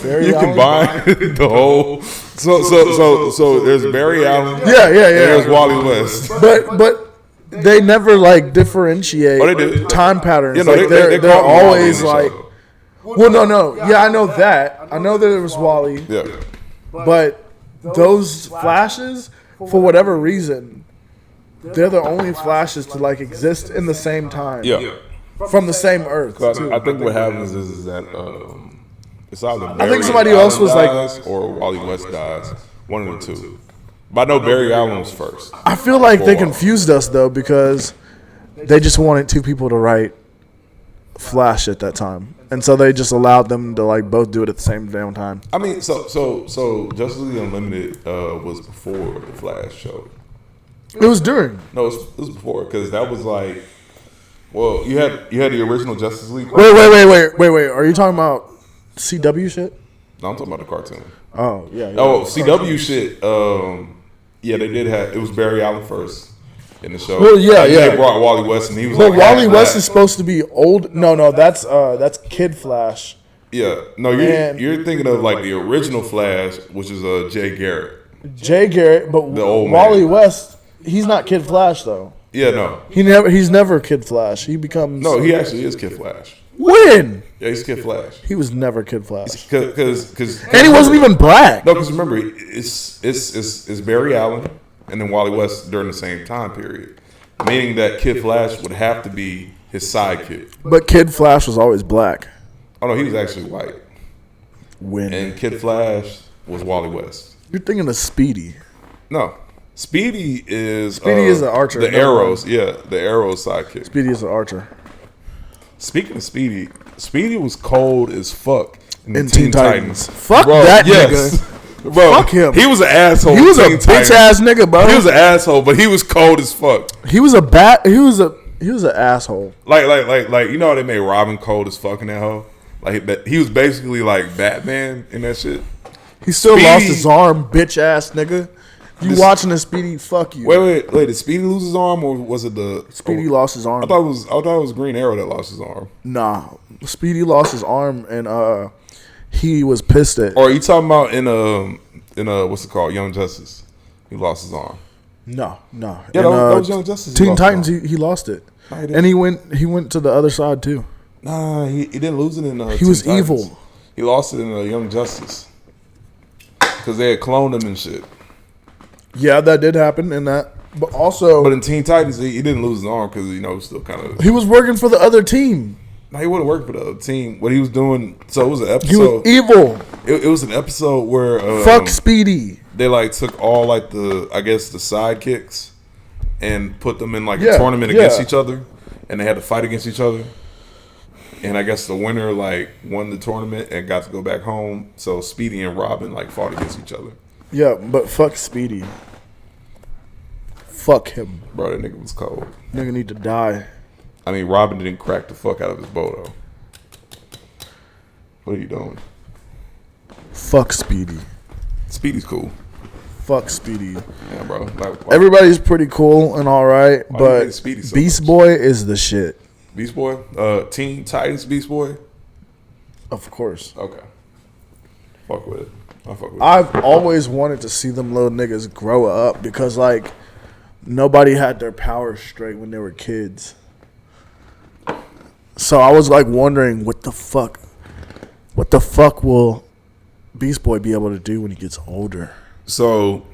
[SPEAKER 2] Barry
[SPEAKER 1] you
[SPEAKER 2] Allen?
[SPEAKER 1] combine the whole. So there's Barry Allen.
[SPEAKER 2] Yeah.
[SPEAKER 1] There's Wally West.
[SPEAKER 2] But they never like differentiate time patterns.
[SPEAKER 1] Yeah, no,
[SPEAKER 2] like they're always like. Well, no. Yeah, I know that. I know that it was Wally.
[SPEAKER 1] Yeah.
[SPEAKER 2] But those flashes, for whatever reason, they're the only flashes to like exist in the same time.
[SPEAKER 1] Yeah.
[SPEAKER 2] From the same Earth.
[SPEAKER 1] So I think what happens is that it's either Barry
[SPEAKER 2] I think somebody else was
[SPEAKER 1] dies
[SPEAKER 2] like,
[SPEAKER 1] or Wally West dies. One of the two. But I know Barry Allen was first.
[SPEAKER 2] I feel like they confused us though because they just wanted two people to write Flash at that time, and so they just allowed them to like both do it at the same damn time.
[SPEAKER 1] I mean, so Justice League Unlimited was before the Flash show.
[SPEAKER 2] It was during.
[SPEAKER 1] No, it was before because that was like, well, you had the original Justice League.
[SPEAKER 2] Wait. Are you talking about CW shit?
[SPEAKER 1] No, I'm talking about the cartoon.
[SPEAKER 2] Oh yeah.
[SPEAKER 1] Oh, CW shit. Yeah, they did have. It was Barry Allen first in the show.
[SPEAKER 2] Well, yeah.
[SPEAKER 1] They brought Wally West, and he was.
[SPEAKER 2] But
[SPEAKER 1] like,
[SPEAKER 2] Wally West is supposed to be old. No, that's Kid Flash.
[SPEAKER 1] Yeah, no, you're thinking of like the original Flash, which is Jay Garrett.
[SPEAKER 2] Jay Garrett, but
[SPEAKER 1] The old
[SPEAKER 2] Wally
[SPEAKER 1] man.
[SPEAKER 2] West, he's not Kid Flash though.
[SPEAKER 1] Yeah, no,
[SPEAKER 2] He's never Kid Flash. He becomes
[SPEAKER 1] he actually is Kid Flash.
[SPEAKER 2] when
[SPEAKER 1] Yeah, he's Kid Flash.
[SPEAKER 2] he was never Kid Flash,
[SPEAKER 1] Because
[SPEAKER 2] and he wasn't even black.
[SPEAKER 1] No, because remember, it's Barry Allen and then Wally West during the same time period, meaning that Kid Flash would have to be his sidekick.
[SPEAKER 2] But Kid Flash was always black.
[SPEAKER 1] Oh no, he was actually white,
[SPEAKER 2] When
[SPEAKER 1] and Kid Flash was Wally West.
[SPEAKER 2] you're thinking of Speedy.
[SPEAKER 1] No, Speedy is
[SPEAKER 2] the Archer.
[SPEAKER 1] The Arrows, the Arrows sidekick.
[SPEAKER 2] Speedy is an archer.
[SPEAKER 1] Speaking of Speedy, Speedy was cold as fuck
[SPEAKER 2] In Teen Titans. Fuck
[SPEAKER 1] Bro,
[SPEAKER 2] that
[SPEAKER 1] yes.
[SPEAKER 2] nigga.
[SPEAKER 1] Bro,
[SPEAKER 2] Fuck him.
[SPEAKER 1] He was an asshole.
[SPEAKER 2] He was a
[SPEAKER 1] in Teen
[SPEAKER 2] bitch
[SPEAKER 1] Titans.
[SPEAKER 2] ass nigga, bro.
[SPEAKER 1] He was an asshole, but he was cold as fuck.
[SPEAKER 2] He was an asshole.
[SPEAKER 1] Like you know how they made Robin cold as fuck in that hoe? Like he was basically like Batman in that shit.
[SPEAKER 2] He still
[SPEAKER 1] Speedy-
[SPEAKER 2] lost his arm, bitch ass nigga. You watching the Speedy? Fuck you.
[SPEAKER 1] Wait. Did Speedy lose his arm or was it the
[SPEAKER 2] Speedy lost his arm.
[SPEAKER 1] I thought it was Green Arrow that lost his arm.
[SPEAKER 2] Nah, Speedy lost his arm and he was pissed at.
[SPEAKER 1] Or are you talking about in what's it called, Young Justice? He lost his arm.
[SPEAKER 2] No.
[SPEAKER 1] Yeah, that was Young Justice.
[SPEAKER 2] Teen Titans, he lost it,
[SPEAKER 1] No, he
[SPEAKER 2] and he went to the other side too.
[SPEAKER 1] Nah, he didn't lose it in.
[SPEAKER 2] He was
[SPEAKER 1] Teen Titans.
[SPEAKER 2] evil.
[SPEAKER 1] He lost it in Young Justice because they had cloned him and shit.
[SPEAKER 2] Yeah, that did happen in that, but also,
[SPEAKER 1] But in Teen Titans, he didn't lose his arm because he was still kind of.
[SPEAKER 2] he was working for the other team.
[SPEAKER 1] No, he wouldn't work for the other team. What he was doing, so it was an episode.
[SPEAKER 2] He was evil.
[SPEAKER 1] It was an episode where
[SPEAKER 2] Fuck Speedy.
[SPEAKER 1] they like took all like the sidekicks and put them in like
[SPEAKER 2] Yeah,
[SPEAKER 1] a tournament
[SPEAKER 2] yeah.
[SPEAKER 1] against each other, and they had to fight against each other. And I guess the winner like won the tournament and got to go back home. So Speedy and Robin like fought against each other.
[SPEAKER 2] Yeah, but fuck Speedy. Fuck him.
[SPEAKER 1] Bro, that nigga was cold.
[SPEAKER 2] Nigga need to die.
[SPEAKER 1] I mean, Robin didn't crack the fuck out of his bow though. What are you doing?
[SPEAKER 2] Fuck Speedy.
[SPEAKER 1] Speedy's cool.
[SPEAKER 2] Fuck Speedy.
[SPEAKER 1] Yeah, bro. Like, why-
[SPEAKER 2] Everybody's pretty cool and all right,
[SPEAKER 1] Why do you
[SPEAKER 2] but
[SPEAKER 1] hate Speedy so
[SPEAKER 2] Beast
[SPEAKER 1] much?
[SPEAKER 2] Boy is the shit.
[SPEAKER 1] Beast Boy? Teen Titans Beast Boy?
[SPEAKER 2] Of course.
[SPEAKER 1] Okay. Fuck with it. I fuck with it.
[SPEAKER 2] I've always wanted to see them little niggas grow up because, like, nobody had their power straight when they were kids. So I was, like, wondering what the fuck will Beast Boy be able to do when he gets older?
[SPEAKER 1] So,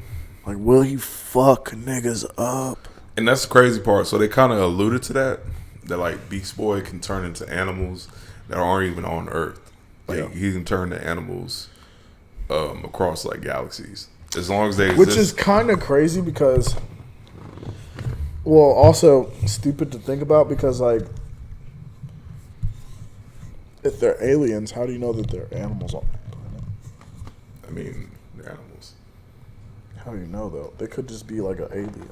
[SPEAKER 2] Like, will he fuck niggas up?
[SPEAKER 1] and that's the crazy part. So they kind of alluded to that like Beast Boy can turn into animals that aren't even on Earth. Like
[SPEAKER 2] Yeah.
[SPEAKER 1] he can turn to animals across like galaxies as long as they exist.
[SPEAKER 2] Which is kind of crazy because, well, also stupid to think about because, like, if they're aliens, how do you know that they're animals on the planet?
[SPEAKER 1] I mean, they're animals.
[SPEAKER 2] How do you know, though? They could just be like an alien,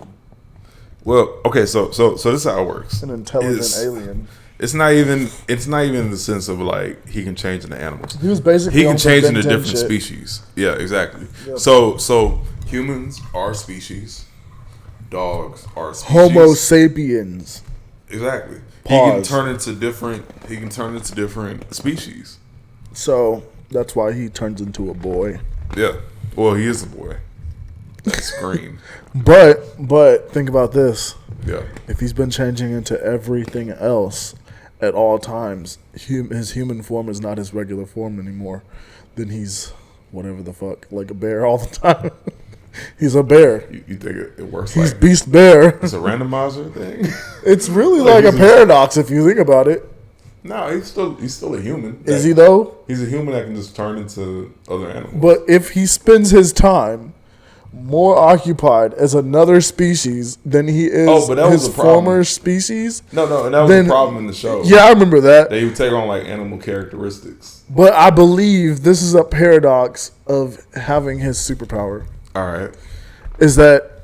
[SPEAKER 1] Well, okay, so this is how it works.
[SPEAKER 2] an intelligent
[SPEAKER 1] It's-
[SPEAKER 2] alien.
[SPEAKER 1] It's not even in the sense of like he can change into animals.
[SPEAKER 2] He was basically
[SPEAKER 1] He can
[SPEAKER 2] on some
[SPEAKER 1] change
[SPEAKER 2] Ben
[SPEAKER 1] into
[SPEAKER 2] 10
[SPEAKER 1] different
[SPEAKER 2] shit.
[SPEAKER 1] species. Yeah, exactly.
[SPEAKER 2] Yep.
[SPEAKER 1] So humans are species. Dogs are species.
[SPEAKER 2] Homo sapiens.
[SPEAKER 1] Exactly. He
[SPEAKER 2] Pause.
[SPEAKER 1] can turn into different species.
[SPEAKER 2] So that's why he turns into a boy.
[SPEAKER 1] Yeah. Well, he is a boy. That's green.
[SPEAKER 2] But think about this.
[SPEAKER 1] Yeah.
[SPEAKER 2] If he's been changing into everything else at all times, his human form is not his regular form anymore, then he's whatever the fuck, like a bear all the time. He's a bear.
[SPEAKER 1] You think it works
[SPEAKER 2] He's
[SPEAKER 1] like
[SPEAKER 2] Beast Bear.
[SPEAKER 1] it's a randomizer thing?
[SPEAKER 2] It's really
[SPEAKER 1] Like
[SPEAKER 2] like a
[SPEAKER 1] he's a-
[SPEAKER 2] paradox if you think about it.
[SPEAKER 1] No, he's still a human.
[SPEAKER 2] Is he though?
[SPEAKER 1] He's a human that can just turn into other animals.
[SPEAKER 2] But if he spends his time more occupied as another species than he is
[SPEAKER 1] Oh, but that was
[SPEAKER 2] his
[SPEAKER 1] a problem.
[SPEAKER 2] former species.
[SPEAKER 1] No, and that was
[SPEAKER 2] Then-
[SPEAKER 1] the problem in the show.
[SPEAKER 2] Yeah, I remember that.
[SPEAKER 1] They would take on like animal characteristics.
[SPEAKER 2] But I believe this is a paradox of having his superpower.
[SPEAKER 1] All right.
[SPEAKER 2] Is that,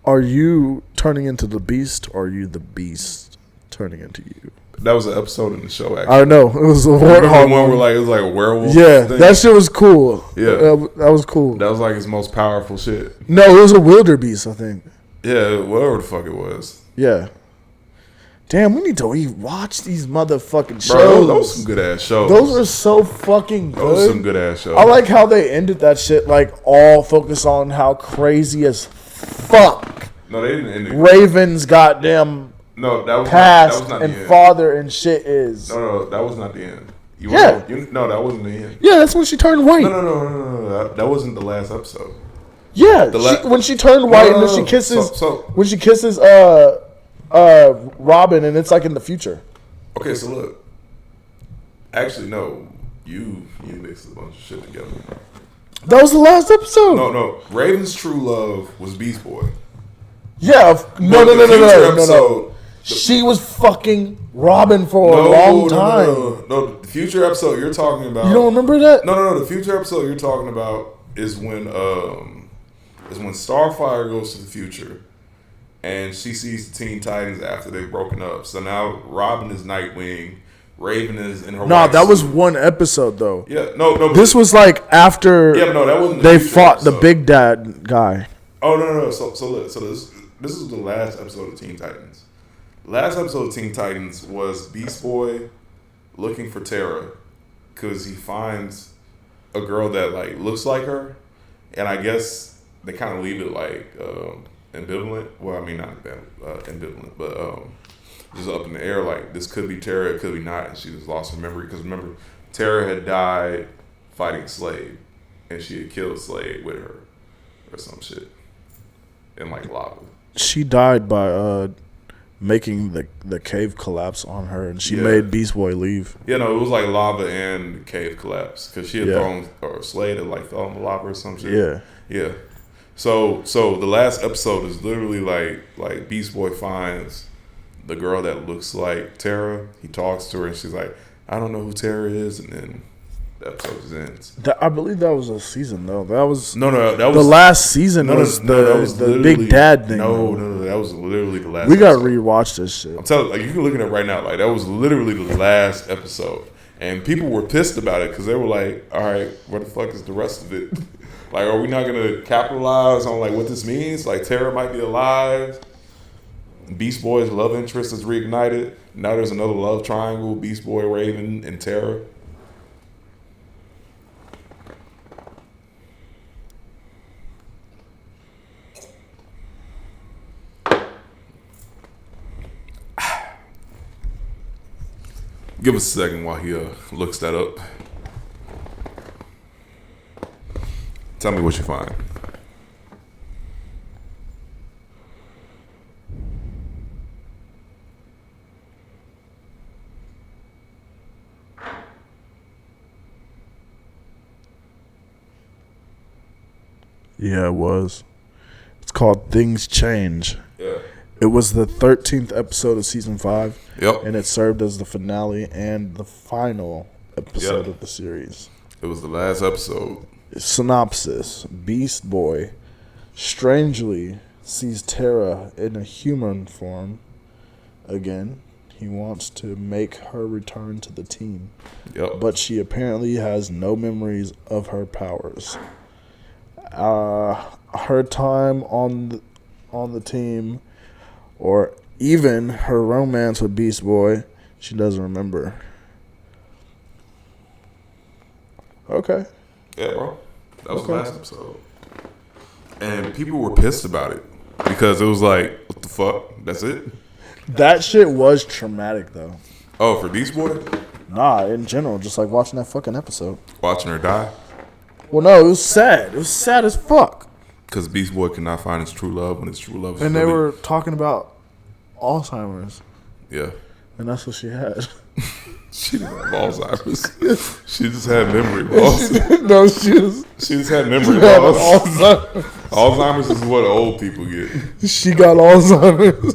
[SPEAKER 2] are you turning into the beast or are you the beast turning into you?
[SPEAKER 1] That was an episode in the show, actually.
[SPEAKER 2] I know. It was a
[SPEAKER 1] Remember the
[SPEAKER 2] warthog
[SPEAKER 1] one where it was like a werewolf.
[SPEAKER 2] Yeah,
[SPEAKER 1] thing?
[SPEAKER 2] that shit was cool.
[SPEAKER 1] Yeah.
[SPEAKER 2] That was cool.
[SPEAKER 1] That was like his most powerful shit.
[SPEAKER 2] No, it was a wildebeest, I think.
[SPEAKER 1] Yeah, whatever the fuck it was.
[SPEAKER 2] Yeah. Damn, we need to rewatch these motherfucking shows.
[SPEAKER 1] Bro, those some good ass shows.
[SPEAKER 2] Those are so fucking good.
[SPEAKER 1] Those are some good ass shows.
[SPEAKER 2] I like how they ended that shit, like, all focused on how crazy as fuck.
[SPEAKER 1] No, they didn't end it.
[SPEAKER 2] Raven's goddamn
[SPEAKER 1] no, that was
[SPEAKER 2] past
[SPEAKER 1] not
[SPEAKER 2] and
[SPEAKER 1] the end.
[SPEAKER 2] father and shit is.
[SPEAKER 1] No, that was not the end. No, that wasn't the end.
[SPEAKER 2] Yeah, that's when she turned white.
[SPEAKER 1] No. That wasn't the last episode.
[SPEAKER 2] Yeah, when she turned white and then she kisses. When she kisses Robin, and it's like in the future.
[SPEAKER 1] Okay, so look. Actually, no. You mixed a bunch of shit together.
[SPEAKER 2] That was the last episode.
[SPEAKER 1] No. Raven's true love was Beast Boy.
[SPEAKER 2] Yeah. No. She was fucking Robin for a long time.
[SPEAKER 1] No, the future episode you're talking about.
[SPEAKER 2] You don't remember that?
[SPEAKER 1] No. The future episode you're talking about is when Starfire goes to the future, and she sees the Teen Titans after they've broken up. So now Robin is Nightwing, Raven is in her.
[SPEAKER 2] No, that was one episode though.
[SPEAKER 1] Yeah, no.
[SPEAKER 2] This was like after.
[SPEAKER 1] Yeah, no, that wasn't.
[SPEAKER 2] They fought the Big Dad guy.
[SPEAKER 1] Oh no. So look, this is the last episode of Teen Titans. Last episode of Teen Titans was Beast Boy looking for Terra because he finds a girl that like looks like her, and I guess they kind of leave it like ambivalent. Well, I mean not ambivalent, but just up in the air. Like this could be Terra, it could be not, and she just lost her memory because remember Terra had died fighting Slade, and she had killed Slade with her or some shit in like lava.
[SPEAKER 2] She died by making the cave collapse on her, and she made Beast Boy leave.
[SPEAKER 1] Yeah, no, it was like lava and cave collapse because she had thrown, or Slade had like thrown the lava or some shit. Yeah. So the last episode is literally like Beast Boy finds the girl that looks like Terra. He talks to her, and she's like, "I don't know who Terra is," and then the episode just ends.
[SPEAKER 2] I believe that was a season though. That was
[SPEAKER 1] that was
[SPEAKER 2] the last season. Was the Big Dad thing.
[SPEAKER 1] No, that was literally the last.
[SPEAKER 2] We gotta rewatch this shit.
[SPEAKER 1] I'm telling you, you can look at it right now. Like that was literally the last episode, and people were pissed about it because they were like, "All right, what the fuck is the rest of it? Like, are we not gonna capitalize on like what this means? Like Terra might be alive. Beast Boy's love interest is reignited. Now there's another love triangle: Beast Boy, Raven, and Terra." Give us a second while he looks that up. Tell me what you find.
[SPEAKER 2] Yeah, it was. It's called Things Change.
[SPEAKER 1] Yeah.
[SPEAKER 2] It was the 13th episode of season 5.
[SPEAKER 1] Yep.
[SPEAKER 2] And it served as the finale and the final episode of the series.
[SPEAKER 1] It was the last episode.
[SPEAKER 2] Synopsis: Beast Boy strangely sees Terra in a human form again. He wants to make her return to the team.
[SPEAKER 1] Yep.
[SPEAKER 2] But she apparently has no memories of her powers. Her time on the team, or even her romance with Beast Boy, she doesn't remember. Okay.
[SPEAKER 1] Yeah, bro. That was the last episode. And people were pissed about it because it was like, what the fuck? That's it?
[SPEAKER 2] That shit was traumatic, though.
[SPEAKER 1] Oh, for Beast Boy?
[SPEAKER 2] Nah, in general, just like watching that fucking episode.
[SPEAKER 1] Watching her die?
[SPEAKER 2] Well, no, it was sad. It was sad as fuck.
[SPEAKER 1] Because Beast Boy could not find his true love when his true love is
[SPEAKER 2] And they were talking about Alzheimer's.
[SPEAKER 1] Yeah.
[SPEAKER 2] And that's what she had.
[SPEAKER 1] She didn't have Alzheimer's. She just had memory loss.
[SPEAKER 2] No, she
[SPEAKER 1] just had memory loss. Alzheimer's is what old people get.
[SPEAKER 2] She got Alzheimer's.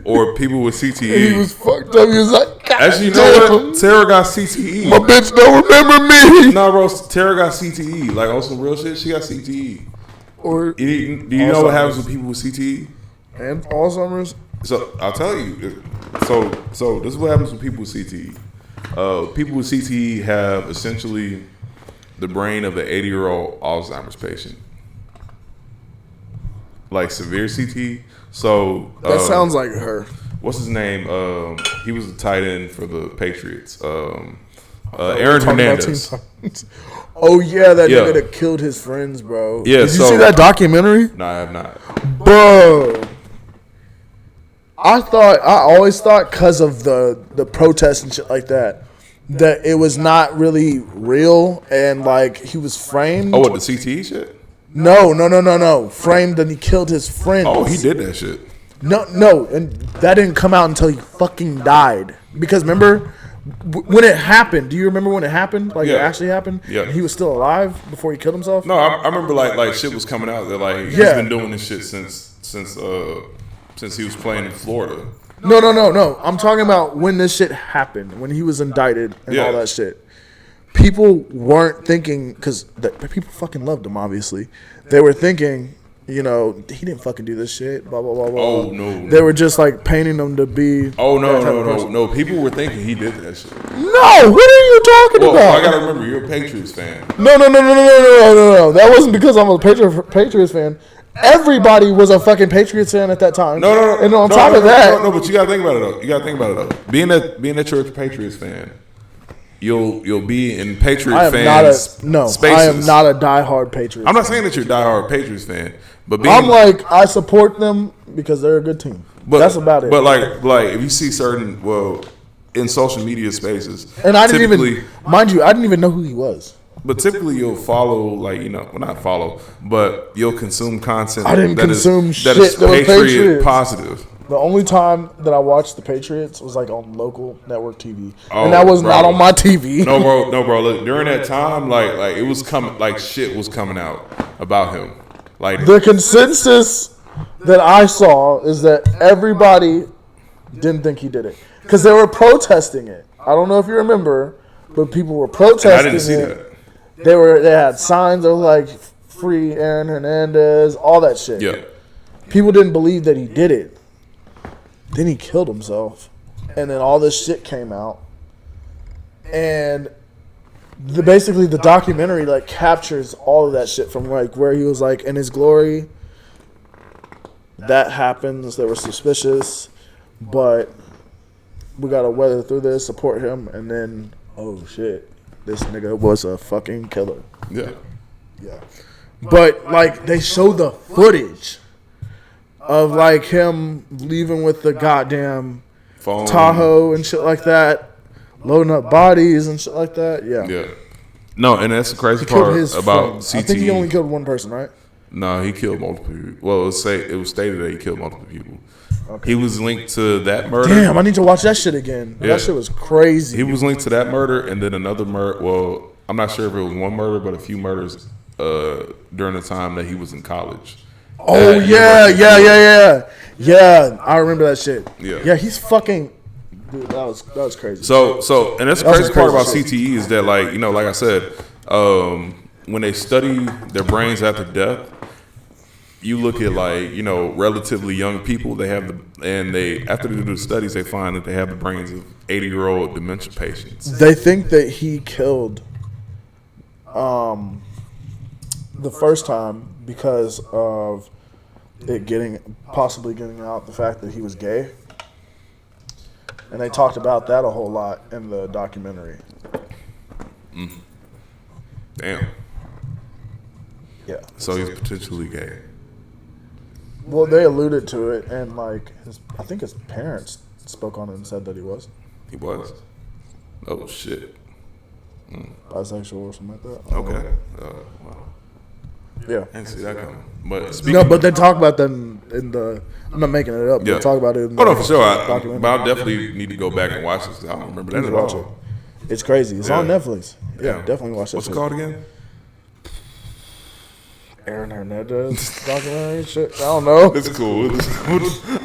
[SPEAKER 1] Or people with CTE.
[SPEAKER 2] He was fucked up. He was like, God
[SPEAKER 1] actually, you know what? Terra got CTE.
[SPEAKER 2] My bitch don't remember me.
[SPEAKER 1] No, bro. Terra got CTE. Like, on some real shit, she got CTE.
[SPEAKER 2] Or
[SPEAKER 1] do you know what happens with people with CTE?
[SPEAKER 2] And Alzheimer's?
[SPEAKER 1] So, I'll tell you. So this is what happens with people with CTE. People with CTE have essentially the brain of an 80-year-old Alzheimer's patient. Like severe CTE. So
[SPEAKER 2] that sounds like her.
[SPEAKER 1] what's his name? He was the tight end for the Patriots. Aaron Hernandez.
[SPEAKER 2] Oh yeah, that nigga that killed his friends, bro.
[SPEAKER 1] Yeah,
[SPEAKER 2] did you see that documentary?
[SPEAKER 1] No, I have not.
[SPEAKER 2] Bro, I always thought because of the protests and shit like that it was not really real and like he was framed.
[SPEAKER 1] Oh, what, the CTE shit?
[SPEAKER 2] No. Framed and he killed his friends.
[SPEAKER 1] Oh, he did that shit.
[SPEAKER 2] No, and that didn't come out until he fucking died. Because remember when it happened? Do you remember when it happened? Like it actually happened?
[SPEAKER 1] Yeah.
[SPEAKER 2] And he was still alive before he killed himself?
[SPEAKER 1] No, I remember like shit was coming out that like he's been doing this shit since he was playing in Florida.
[SPEAKER 2] No. I'm talking about when this shit happened, when he was indicted and all that shit. People weren't thinking, because people fucking loved him, obviously. They were thinking, he didn't fucking do this shit, blah, blah, blah, blah.
[SPEAKER 1] Oh, no.
[SPEAKER 2] They were just like painting him to be.
[SPEAKER 1] Oh, no. People were thinking he did that shit.
[SPEAKER 2] No, what are you talking about?
[SPEAKER 1] I gotta remember, you're a Patriots fan.
[SPEAKER 2] No. That wasn't because I'm a Patriots fan. Everybody was a fucking Patriots fan at that time.
[SPEAKER 1] No.
[SPEAKER 2] And on top of that.
[SPEAKER 1] No, but you gotta think about it though. Being that you're a Patriots fan, you'll be in Patriot fans spaces.
[SPEAKER 2] I am not a diehard Patriots.
[SPEAKER 1] I'm not saying that you're a diehard Patriots fan, but
[SPEAKER 2] I'm like, I support them because they're a good team. But that's about it.
[SPEAKER 1] But like if you see certain in social media spaces,
[SPEAKER 2] and I didn't even know who he was.
[SPEAKER 1] But typically you'll follow not follow, but you'll consume content
[SPEAKER 2] that is
[SPEAKER 1] Patriot positive.
[SPEAKER 2] The only time that I watched the Patriots was like on local network TV, and that was not on my TV.
[SPEAKER 1] No, bro. Look, during that time, like it was coming, like shit was coming out about him. Like
[SPEAKER 2] the consensus that I saw is that everybody didn't think he did it because they were protesting it. I don't know if you remember, but people were protesting it. I didn't see that. They had signs that were like free Aaron Hernandez, all that shit.
[SPEAKER 1] Yeah. People
[SPEAKER 2] didn't believe that he did it. Then he killed himself. And then all this shit came out. And basically the documentary like captures all of that shit from like where he was like in his glory. That happens. They were suspicious. But we gotta weather through this, support him, and then oh shit. This nigga was a fucking killer.
[SPEAKER 1] Yeah.
[SPEAKER 2] But like they show the footage of like him leaving with the goddamn phone. Tahoe and shit like that, loading up bodies and shit like that. Yeah.
[SPEAKER 1] No, and that's the crazy part about CTE.
[SPEAKER 2] I think he only killed one person, right?
[SPEAKER 1] No, he killed multiple people. Well, it was stated that he killed multiple people. Okay. He was linked to that murder.
[SPEAKER 2] Damn, I need to watch that shit again. Yeah. That shit was crazy.
[SPEAKER 1] He was linked to that murder and then another murder. Well, I'm not sure if it was one murder, but a few murders during the time that he was in college.
[SPEAKER 2] Oh, yeah. I remember that shit. Yeah, he's fucking... Dude, that was crazy.
[SPEAKER 1] So, and that's the crazy part about CTE is that, like, like I said, when they study their brains after death, you look at relatively young people. After they do the studies, they find that they have the brains of 80-year-old dementia patients.
[SPEAKER 2] They think that he killed the first time because of it possibly getting out the fact that he was gay, and they talked about that a whole lot in the documentary.
[SPEAKER 1] Damn.
[SPEAKER 2] Yeah.
[SPEAKER 1] So he's potentially gay.
[SPEAKER 2] Well, they alluded to it, and I think his parents spoke on it and said that he was.
[SPEAKER 1] He was? Oh, shit.
[SPEAKER 2] Bisexual or something like that.
[SPEAKER 1] Okay. Wow.
[SPEAKER 2] Yeah.
[SPEAKER 1] I didn't see that coming. But
[SPEAKER 2] they talk about that in the... I'm not making it up. Yeah. They talk about it in the
[SPEAKER 1] no, for sure. But I'll definitely need to go back and watch this. I don't remember that at all.
[SPEAKER 2] It's crazy. It's on Netflix. Yeah, definitely watch that.
[SPEAKER 1] What's it called again?
[SPEAKER 2] Aaron Hernandez documentary shit. I don't know.
[SPEAKER 1] It's cool.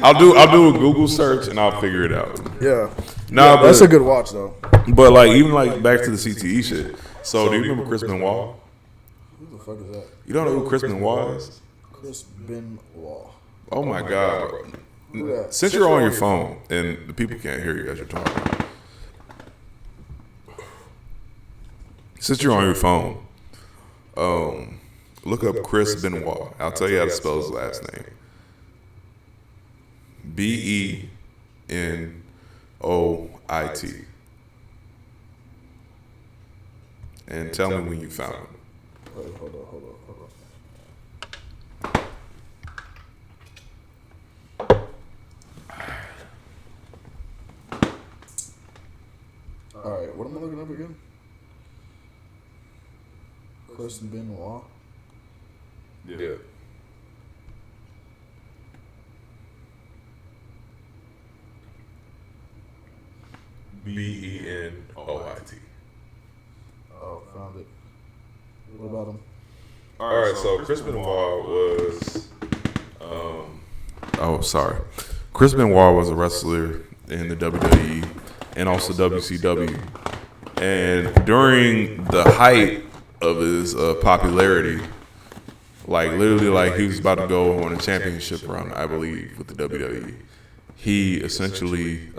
[SPEAKER 1] I'll do a Google search and I'll figure it out.
[SPEAKER 2] Yeah. But that's a good watch though.
[SPEAKER 1] But even back to the CTE shit. So do you remember Chris Benoit?
[SPEAKER 2] Who the fuck is that?
[SPEAKER 1] You don't know who Chris Benoit is?
[SPEAKER 2] Chris Benoit.
[SPEAKER 1] Oh my god, bro. Since you're on your phone and the people can't hear you as you're talking. Since you're on your phone, look up Chris Benoit. I'll tell you how to spell his last name. And tell me when you found it.
[SPEAKER 2] Wait, hold on. All right, what am I looking up again? Chris Benoit.
[SPEAKER 1] Yeah. Benoit.
[SPEAKER 2] Oh, found it. What about him?
[SPEAKER 1] All right, so Chris Benoit was. Chris Benoit was a wrestler in the WWE and also WCW. And during the height of his popularity, like literally, like he was about to go on a championship run, I believe, with the WWE. He essentially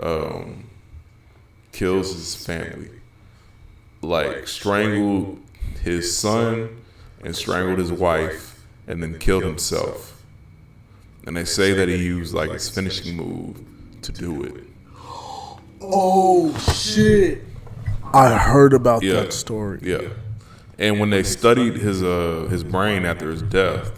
[SPEAKER 1] kills his family, like strangled his son and strangled his wife, and then killed himself. And they say that he used like his finishing move to do it.
[SPEAKER 2] Oh shit! I heard about that story.
[SPEAKER 1] Yeah. And when they studied his brain after his death,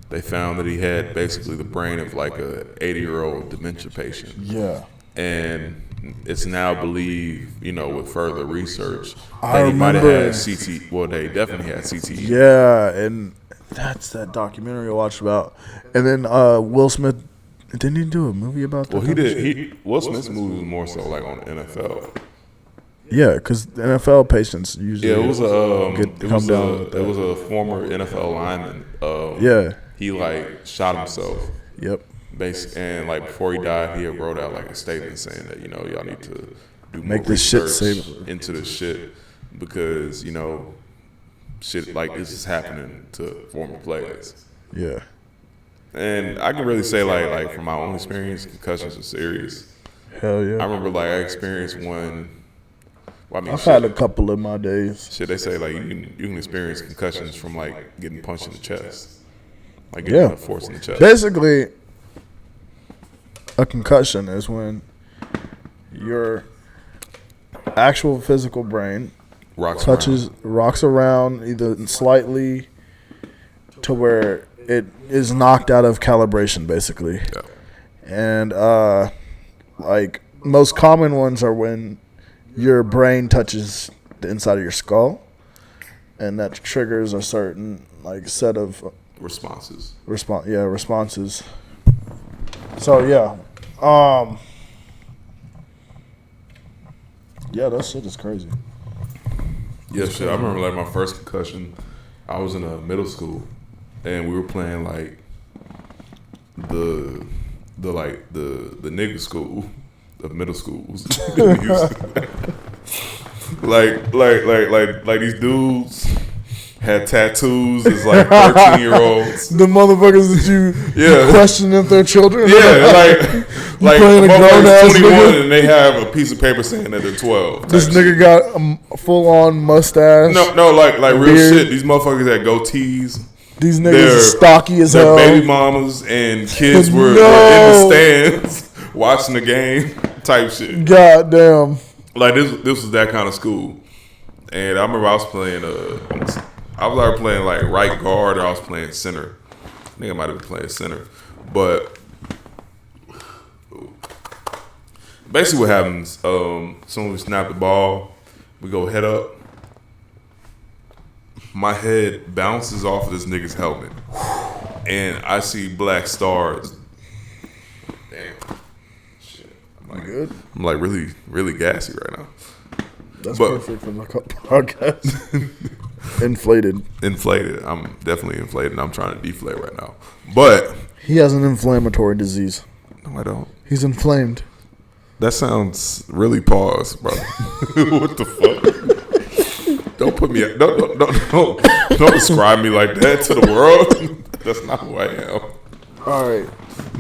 [SPEAKER 1] they found that he had basically the brain of like a 80-year-old dementia patient.
[SPEAKER 2] Yeah.
[SPEAKER 1] And it's now believed, with further research, that he might have had CTE. Well, they definitely had CTE.
[SPEAKER 2] Yeah, and that's that documentary I watched about. And then Will Smith, didn't he do a movie about that?
[SPEAKER 1] Well, he did. Will Smith's movie was more so like on the NFL.
[SPEAKER 2] Yeah, because NFL patients usually.
[SPEAKER 1] Yeah, it was a former NFL lineman.
[SPEAKER 2] Yeah.
[SPEAKER 1] He like shot himself.
[SPEAKER 2] Yep.
[SPEAKER 1] And like before he died, he had wrote out like a statement saying that y'all need to do
[SPEAKER 2] make
[SPEAKER 1] more
[SPEAKER 2] this shit
[SPEAKER 1] research
[SPEAKER 2] safe
[SPEAKER 1] into this shit because shit like this is happening to former players.
[SPEAKER 2] Yeah.
[SPEAKER 1] And I can really say like from my own experience, concussions are serious.
[SPEAKER 2] Hell yeah.
[SPEAKER 1] I remember like I experienced one. Well,
[SPEAKER 2] I've had a couple in my days.
[SPEAKER 1] Shit, they say like you can experience concussions from like getting punched in the chest, like getting a force in the chest.
[SPEAKER 2] Basically, a concussion is when your actual physical brain rocks around either slightly to where it is knocked out of calibration, basically.
[SPEAKER 1] Yeah.
[SPEAKER 2] And like most common ones are when your brain touches the inside of your skull, and that triggers a certain like set of
[SPEAKER 1] responses.
[SPEAKER 2] Responses. So yeah, that shit is crazy.
[SPEAKER 1] Yeah, shit. I remember like my first concussion. I was in a middle school, and we were playing like the nigga school of middle schools. like these dudes had tattoos as like 13-year-olds.
[SPEAKER 2] The motherfuckers that you question if they're children.
[SPEAKER 1] Yeah, like motherfuckers 21 and they have a piece of paper saying that they're 12.
[SPEAKER 2] This nigga got a full-on mustache.
[SPEAKER 1] No, like real shit. These motherfuckers had goatees.
[SPEAKER 2] These niggas are stocky as hell.
[SPEAKER 1] Their baby mamas and kids were in the stands watching the game type shit.
[SPEAKER 2] God damn.
[SPEAKER 1] Like this was that kind of school. And I remember I was playing like right guard, or I was playing center. I think I might have been playing center. But basically what happens, soon as we snap the ball, we go head up. My head bounces off of this nigga's helmet. And I see black stars. Damn. Shit. I'm like really, really gassy right now.
[SPEAKER 2] That's perfect for the podcast. Inflated.
[SPEAKER 1] I'm definitely inflated. I'm trying to deflate right now. But
[SPEAKER 2] he has an inflammatory disease.
[SPEAKER 1] No, I don't.
[SPEAKER 2] He's inflamed.
[SPEAKER 1] That sounds really pause, bro. What the fuck? Don't put me. Don't describe me like that to the world. That's not who I am.
[SPEAKER 2] All right.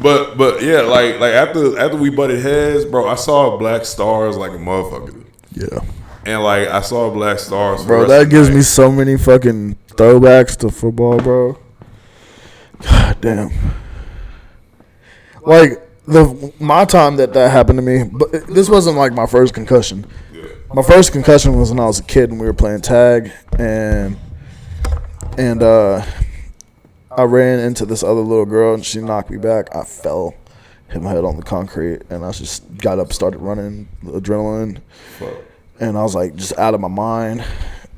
[SPEAKER 1] But yeah, like after we butted heads, bro, I saw black stars like a motherfucker.
[SPEAKER 2] Yeah.
[SPEAKER 1] And like I saw black stars.
[SPEAKER 2] Bro, that gives me so many fucking throwbacks to football, bro. God damn. Like my time that happened to me, but this wasn't like my first concussion.
[SPEAKER 1] Yeah.
[SPEAKER 2] My first concussion was when I was a kid and we were playing tag, and I ran into this other little girl and she knocked me back. I fell, hit my head on the concrete, and I just got up, started running, adrenaline, and I was like just out of my mind,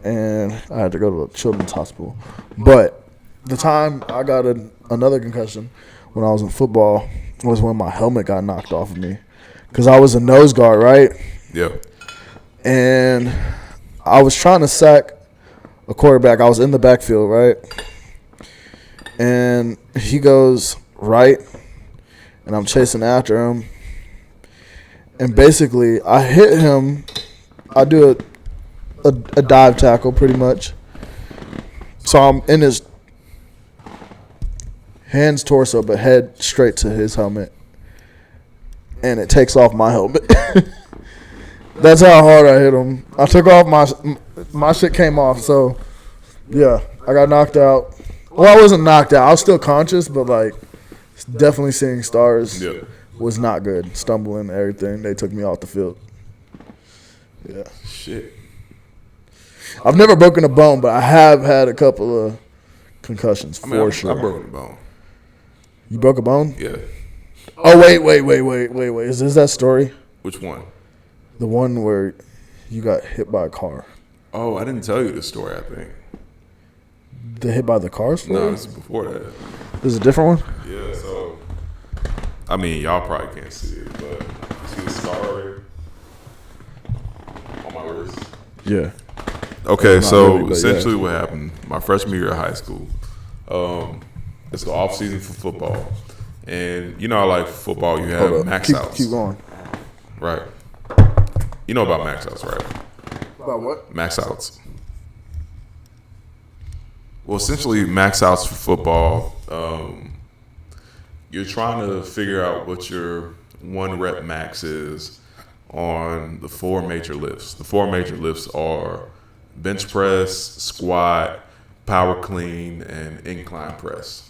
[SPEAKER 2] and I had to go to the children's hospital. But the time I got another concussion when I was in football was when my helmet got knocked off of me, because I was a nose guard, right?
[SPEAKER 1] Yeah.
[SPEAKER 2] And I was trying to sack a quarterback. I was in the backfield, right? And he goes right, and I'm chasing after him. And basically, I hit him. I do a dive tackle, pretty much. So I'm in his hands, torso, but head straight to his helmet. And it takes off my helmet. That's how hard I hit him. I took off my shit came off. So, yeah, I got knocked out. Well, I wasn't knocked out. I was still conscious, but, like, definitely seeing stars was not good. Stumbling, everything. They took me off the field. Yeah.
[SPEAKER 1] Shit.
[SPEAKER 2] I've never broken a bone, but I have had a couple of concussions for sure.
[SPEAKER 1] I broke a bone.
[SPEAKER 2] You broke a bone?
[SPEAKER 1] Yeah.
[SPEAKER 2] Oh, wait. Is this that story?
[SPEAKER 1] Which one?
[SPEAKER 2] The one where you got hit by a car.
[SPEAKER 1] Oh, I didn't tell you this story, I think.
[SPEAKER 2] The hit by the car story?
[SPEAKER 1] No, this is before that.
[SPEAKER 2] This is a different one?
[SPEAKER 1] Yeah, so, I mean, y'all probably can't see it, but you see the scar right on my wrist?
[SPEAKER 2] Yeah.
[SPEAKER 1] Okay, so
[SPEAKER 2] really,
[SPEAKER 1] essentially what happened, my freshman year of high school, it's the off season for football. And you know how, like, football, you have max outs.
[SPEAKER 2] Keep going.
[SPEAKER 1] Right. You know about max outs, right?
[SPEAKER 2] About what?
[SPEAKER 1] Max outs. Well, essentially, max outs for football, you're trying to figure out what your 1 rep max is on the 4 major lifts. The 4 major lifts are bench press, squat, power clean, and incline press.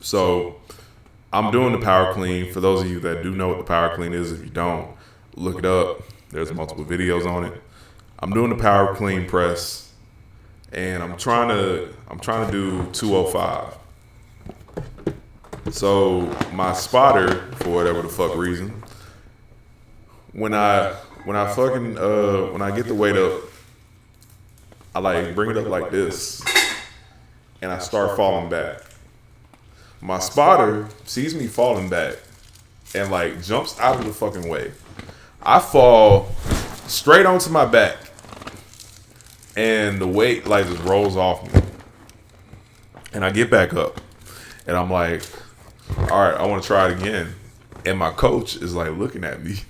[SPEAKER 1] So I'm doing the power clean. For those of you that do know what the power clean is, if you don't, look it up. There's multiple videos on it. I'm doing the power clean press, and I'm trying to do 205. So my spotter, for whatever the fuck reason, when I get the weight up, I like bring it up like this, and I start falling back. My spotter sees me falling back and like jumps out of the fucking way. I fall straight onto my back, and the weight like just rolls off me. And I get back up, and I'm like, all right, I want to try it again. And my coach is like looking at me.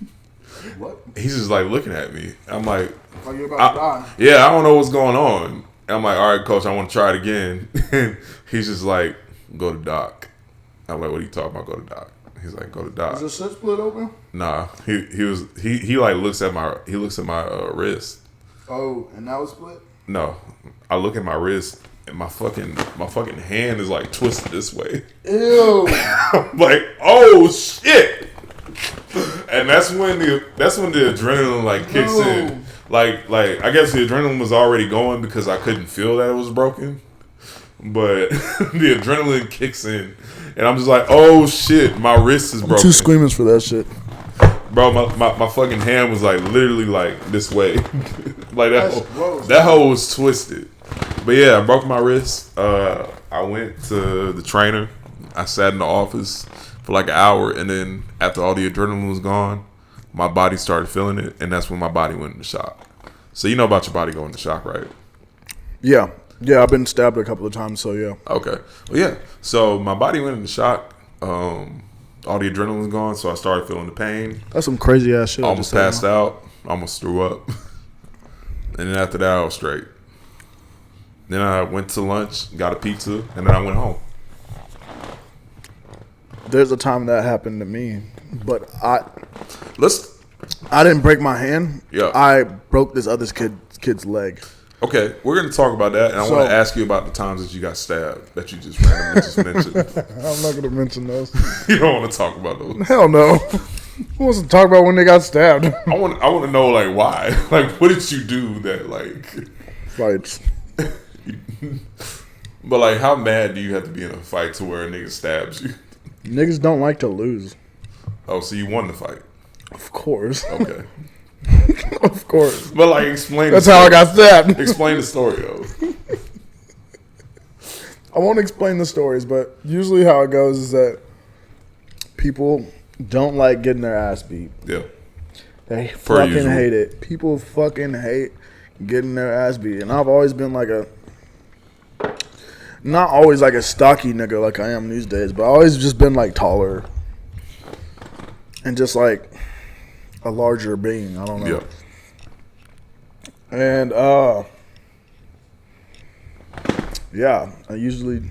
[SPEAKER 1] What? He's just like looking at me. I'm like,
[SPEAKER 2] oh, you're about to die.
[SPEAKER 1] Yeah, I don't know what's going on. And I'm like, all right, coach, I want to try it again. And he's just like, go to doc. I'm like, what are you talking about? Go to doc. He's like, go to doc.
[SPEAKER 2] Is the shit split open?
[SPEAKER 1] Nah, he like looks at my wrist.
[SPEAKER 2] Oh, and that was split?
[SPEAKER 1] No, I look at my wrist and my fucking hand is like twisted this way.
[SPEAKER 2] Ew.
[SPEAKER 1] I'm like, oh shit. And that's when the adrenaline like kicks in. Like I guess the adrenaline was already going because I couldn't feel that it was broken. But the adrenaline kicks in, and I'm just like, oh shit, my wrist is broken.
[SPEAKER 2] I'm too squeamish for that shit.
[SPEAKER 1] Bro, my fucking hand was like literally like this way. Like that hole was twisted. But yeah, I broke my wrist. I went to the trainer. I sat in the office for like an hour, and then after all the adrenaline was gone, my body started feeling it, and that's when my body went into shock. So you know about your body going into shock, right?
[SPEAKER 2] Yeah. Yeah, I've been stabbed a couple of times, so yeah.
[SPEAKER 1] Okay. Well, yeah. So my body went into shock. All the adrenaline was gone, so I started feeling the pain.
[SPEAKER 2] That's some crazy ass shit.
[SPEAKER 1] Almost passed out. Almost threw up. And then after that, I was straight. Then I went to lunch, got a pizza, and then I went home.
[SPEAKER 2] There's a time that happened to me, but I didn't break my hand.
[SPEAKER 1] Yeah.
[SPEAKER 2] I broke this other kid's leg.
[SPEAKER 1] Okay, we're going to talk about that, and I want to ask you about the times that you got stabbed that you just randomly just mentioned.
[SPEAKER 2] I'm not going to mention those.
[SPEAKER 1] You don't want to talk about those?
[SPEAKER 2] Hell no. Who wants to talk about when they got stabbed?
[SPEAKER 1] I want to know, like, why? Like, what did you do that, like...
[SPEAKER 2] Fights.
[SPEAKER 1] But, like, how mad do you have to be in a fight to where a nigga stabs you?
[SPEAKER 2] Niggas don't like to lose.
[SPEAKER 1] Oh, so you won the fight?
[SPEAKER 2] Of course.
[SPEAKER 1] Okay.
[SPEAKER 2] Of course.
[SPEAKER 1] But, like, explain
[SPEAKER 2] That's how I got stabbed.
[SPEAKER 1] Explain the story, though.
[SPEAKER 2] I won't explain the stories, but usually how it goes is that people don't like getting their ass beat.
[SPEAKER 1] Yeah.
[SPEAKER 2] They fucking hate it. People fucking hate getting their ass beat. And I've always been like not always like a stocky nigga like I am these days, but I've always just been like taller. And just like a larger being. I don't know. Yeah. And, yeah, I usually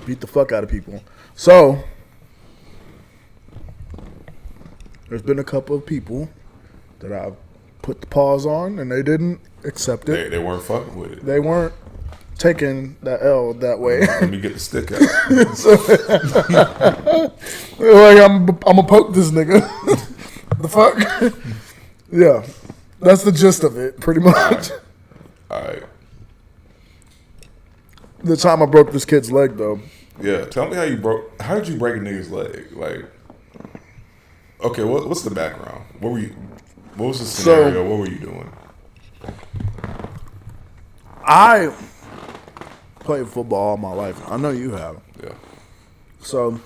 [SPEAKER 2] beat the fuck out of people. So, there's been a couple of people that I've put the pause on, and they didn't accept it.
[SPEAKER 1] They weren't fucking with it.
[SPEAKER 2] They weren't taking that L that way.
[SPEAKER 1] Let me get the stick out.
[SPEAKER 2] So, they're like, I'm gonna poke this nigga. The fuck? Yeah, that's the gist of it, pretty much.
[SPEAKER 1] All right.
[SPEAKER 2] The time I broke this kid's leg, though.
[SPEAKER 1] Yeah, tell me how did you break a nigga's leg? Like, okay, what's the background? What was the scenario? What were you doing?
[SPEAKER 2] I played football all my life. I know you have.
[SPEAKER 1] Yeah.
[SPEAKER 2] So.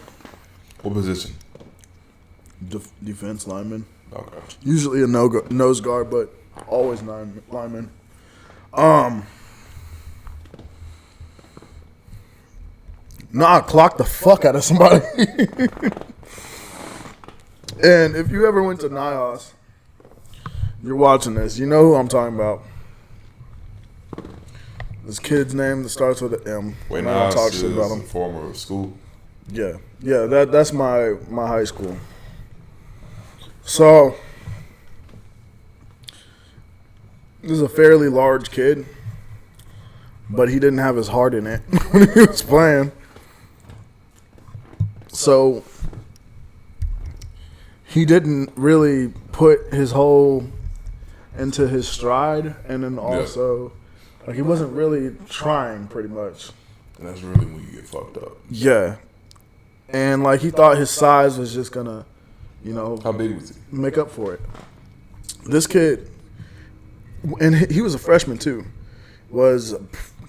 [SPEAKER 1] What position?
[SPEAKER 2] Defense lineman.
[SPEAKER 1] Okay.
[SPEAKER 2] Usually a nose guard, but always lineman. Nah, clock the fuck out of somebody. And if you ever went to NIOS, you're watching this, you know who I'm talking about. This kid's name that starts with an M.
[SPEAKER 1] Wait, NIOS is about him. Former school?
[SPEAKER 2] Yeah. Yeah, that's my high school. So, this is a fairly large kid, but he didn't have his heart in it when he was playing. So, he didn't really put his whole into his stride, and then also, like, he wasn't really trying, pretty much.
[SPEAKER 1] And that's really when you get fucked up.
[SPEAKER 2] Yeah. And, like, he thought his size was just gonna, you know,
[SPEAKER 1] how big was he?
[SPEAKER 2] Make up for it. This kid, and he was a freshman too, was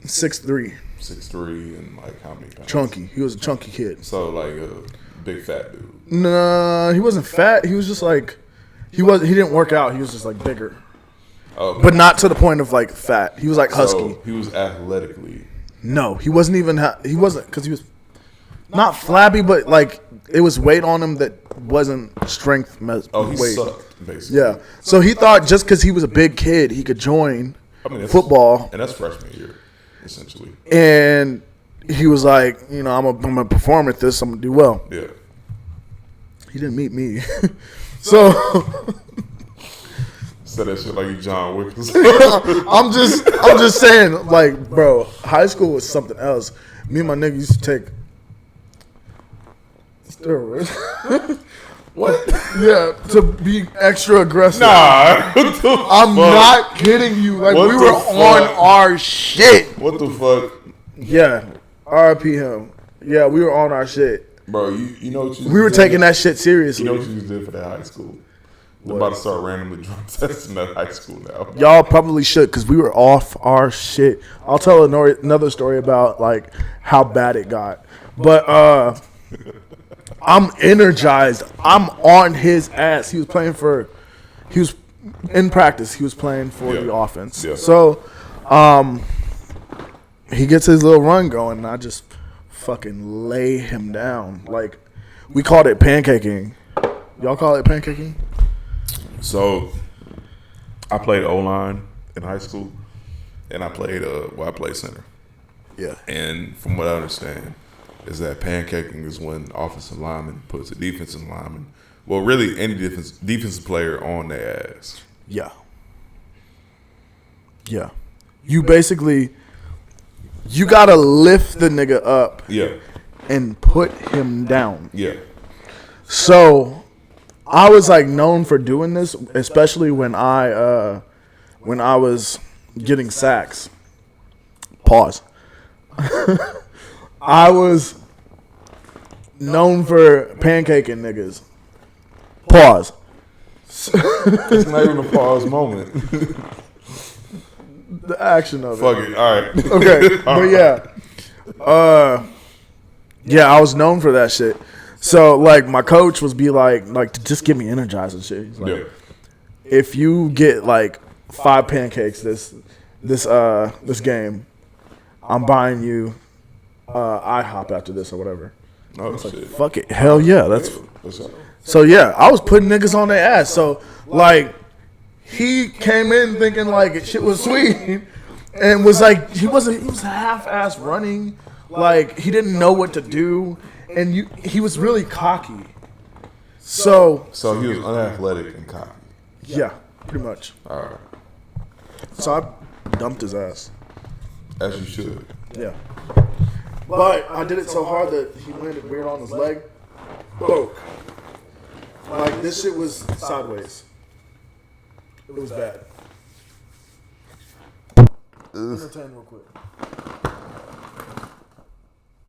[SPEAKER 2] 6'3".
[SPEAKER 1] 6'3" and like how many pounds?
[SPEAKER 2] Chunky. He was a chunky kid.
[SPEAKER 1] So like a big fat dude.
[SPEAKER 2] Nah, he wasn't fat. He was just like he didn't work out. He was just like bigger.
[SPEAKER 1] Okay.
[SPEAKER 2] But not to the point of like fat. He was like husky.
[SPEAKER 1] So he was athletically.
[SPEAKER 2] No, he wasn't even. He wasn't because he was not flabby, but like it was weight on him that wasn't strength.
[SPEAKER 1] He
[SPEAKER 2] weight.
[SPEAKER 1] sucked basically.
[SPEAKER 2] Yeah. So he thought just because he was a big kid, he could join football.
[SPEAKER 1] And that's freshman year, essentially.
[SPEAKER 2] And he was like, you know, I'm gonna perform at this. I'm gonna do well.
[SPEAKER 1] Yeah.
[SPEAKER 2] He didn't meet me, so.
[SPEAKER 1] Said that shit like you John Wick.
[SPEAKER 2] I'm just saying, like, bro, high school was something else. Me and my nigga used to take steroids.
[SPEAKER 1] What?
[SPEAKER 2] Yeah, to be extra aggressive.
[SPEAKER 1] Nah.
[SPEAKER 2] I'm not kidding you. Like, we were on our shit.
[SPEAKER 1] What the fuck?
[SPEAKER 2] Yeah. R.I.P. him. Yeah, we were on our shit.
[SPEAKER 1] Bro, you know what you
[SPEAKER 2] We were taking that shit seriously.
[SPEAKER 1] You know what you did for that high school? We're about to start randomly drug testing that high school now.
[SPEAKER 2] Y'all probably should, because we were off our shit. I'll tell another story about, like, how bad it got. But, I'm energized. I'm on his ass. He was in practice. He was playing for the offense. Yeah. So, he gets his little run going, and I just fucking lay him down. Like, we called it pancaking. Y'all call it pancaking?
[SPEAKER 1] So, I played O-line in high school, and I played center.
[SPEAKER 2] Yeah.
[SPEAKER 1] And from what I understand, is that pancaking is when offensive lineman puts a defensive lineman, well, really any defensive player on their ass.
[SPEAKER 2] Yeah. Yeah. You basically, you gotta lift the nigga up.
[SPEAKER 1] Yeah.
[SPEAKER 2] And put him down.
[SPEAKER 1] Yeah.
[SPEAKER 2] So, I was like known for doing this, especially when I was getting sacks. Pause. I was known for pancaking niggas. Pause.
[SPEAKER 1] It's not even a pause moment.
[SPEAKER 2] The action of it.
[SPEAKER 1] Fuck it. All right.
[SPEAKER 2] Okay. But yeah. Yeah, I was known for that shit. So like my coach was be like to just get me energized and shit. He's like, if you get like 5 pancakes this game, I'm buying you IHOP after this or whatever.
[SPEAKER 1] Oh,
[SPEAKER 2] like,
[SPEAKER 1] shit.
[SPEAKER 2] Fuck it. Hell yeah. That's so yeah, I was putting niggas on their ass. So like he came in thinking like shit was sweet and was like he was half-ass running. Like he didn't know what to do and he was really cocky. So
[SPEAKER 1] he was unathletic and cocky.
[SPEAKER 2] Yeah, pretty much.
[SPEAKER 1] All right.
[SPEAKER 2] So I dumped his ass.
[SPEAKER 1] As you should.
[SPEAKER 2] Yeah. But I did it so hard that he landed weird on his leg. Broke. Like, this shit was sideways. It was bad. Entertain real quick.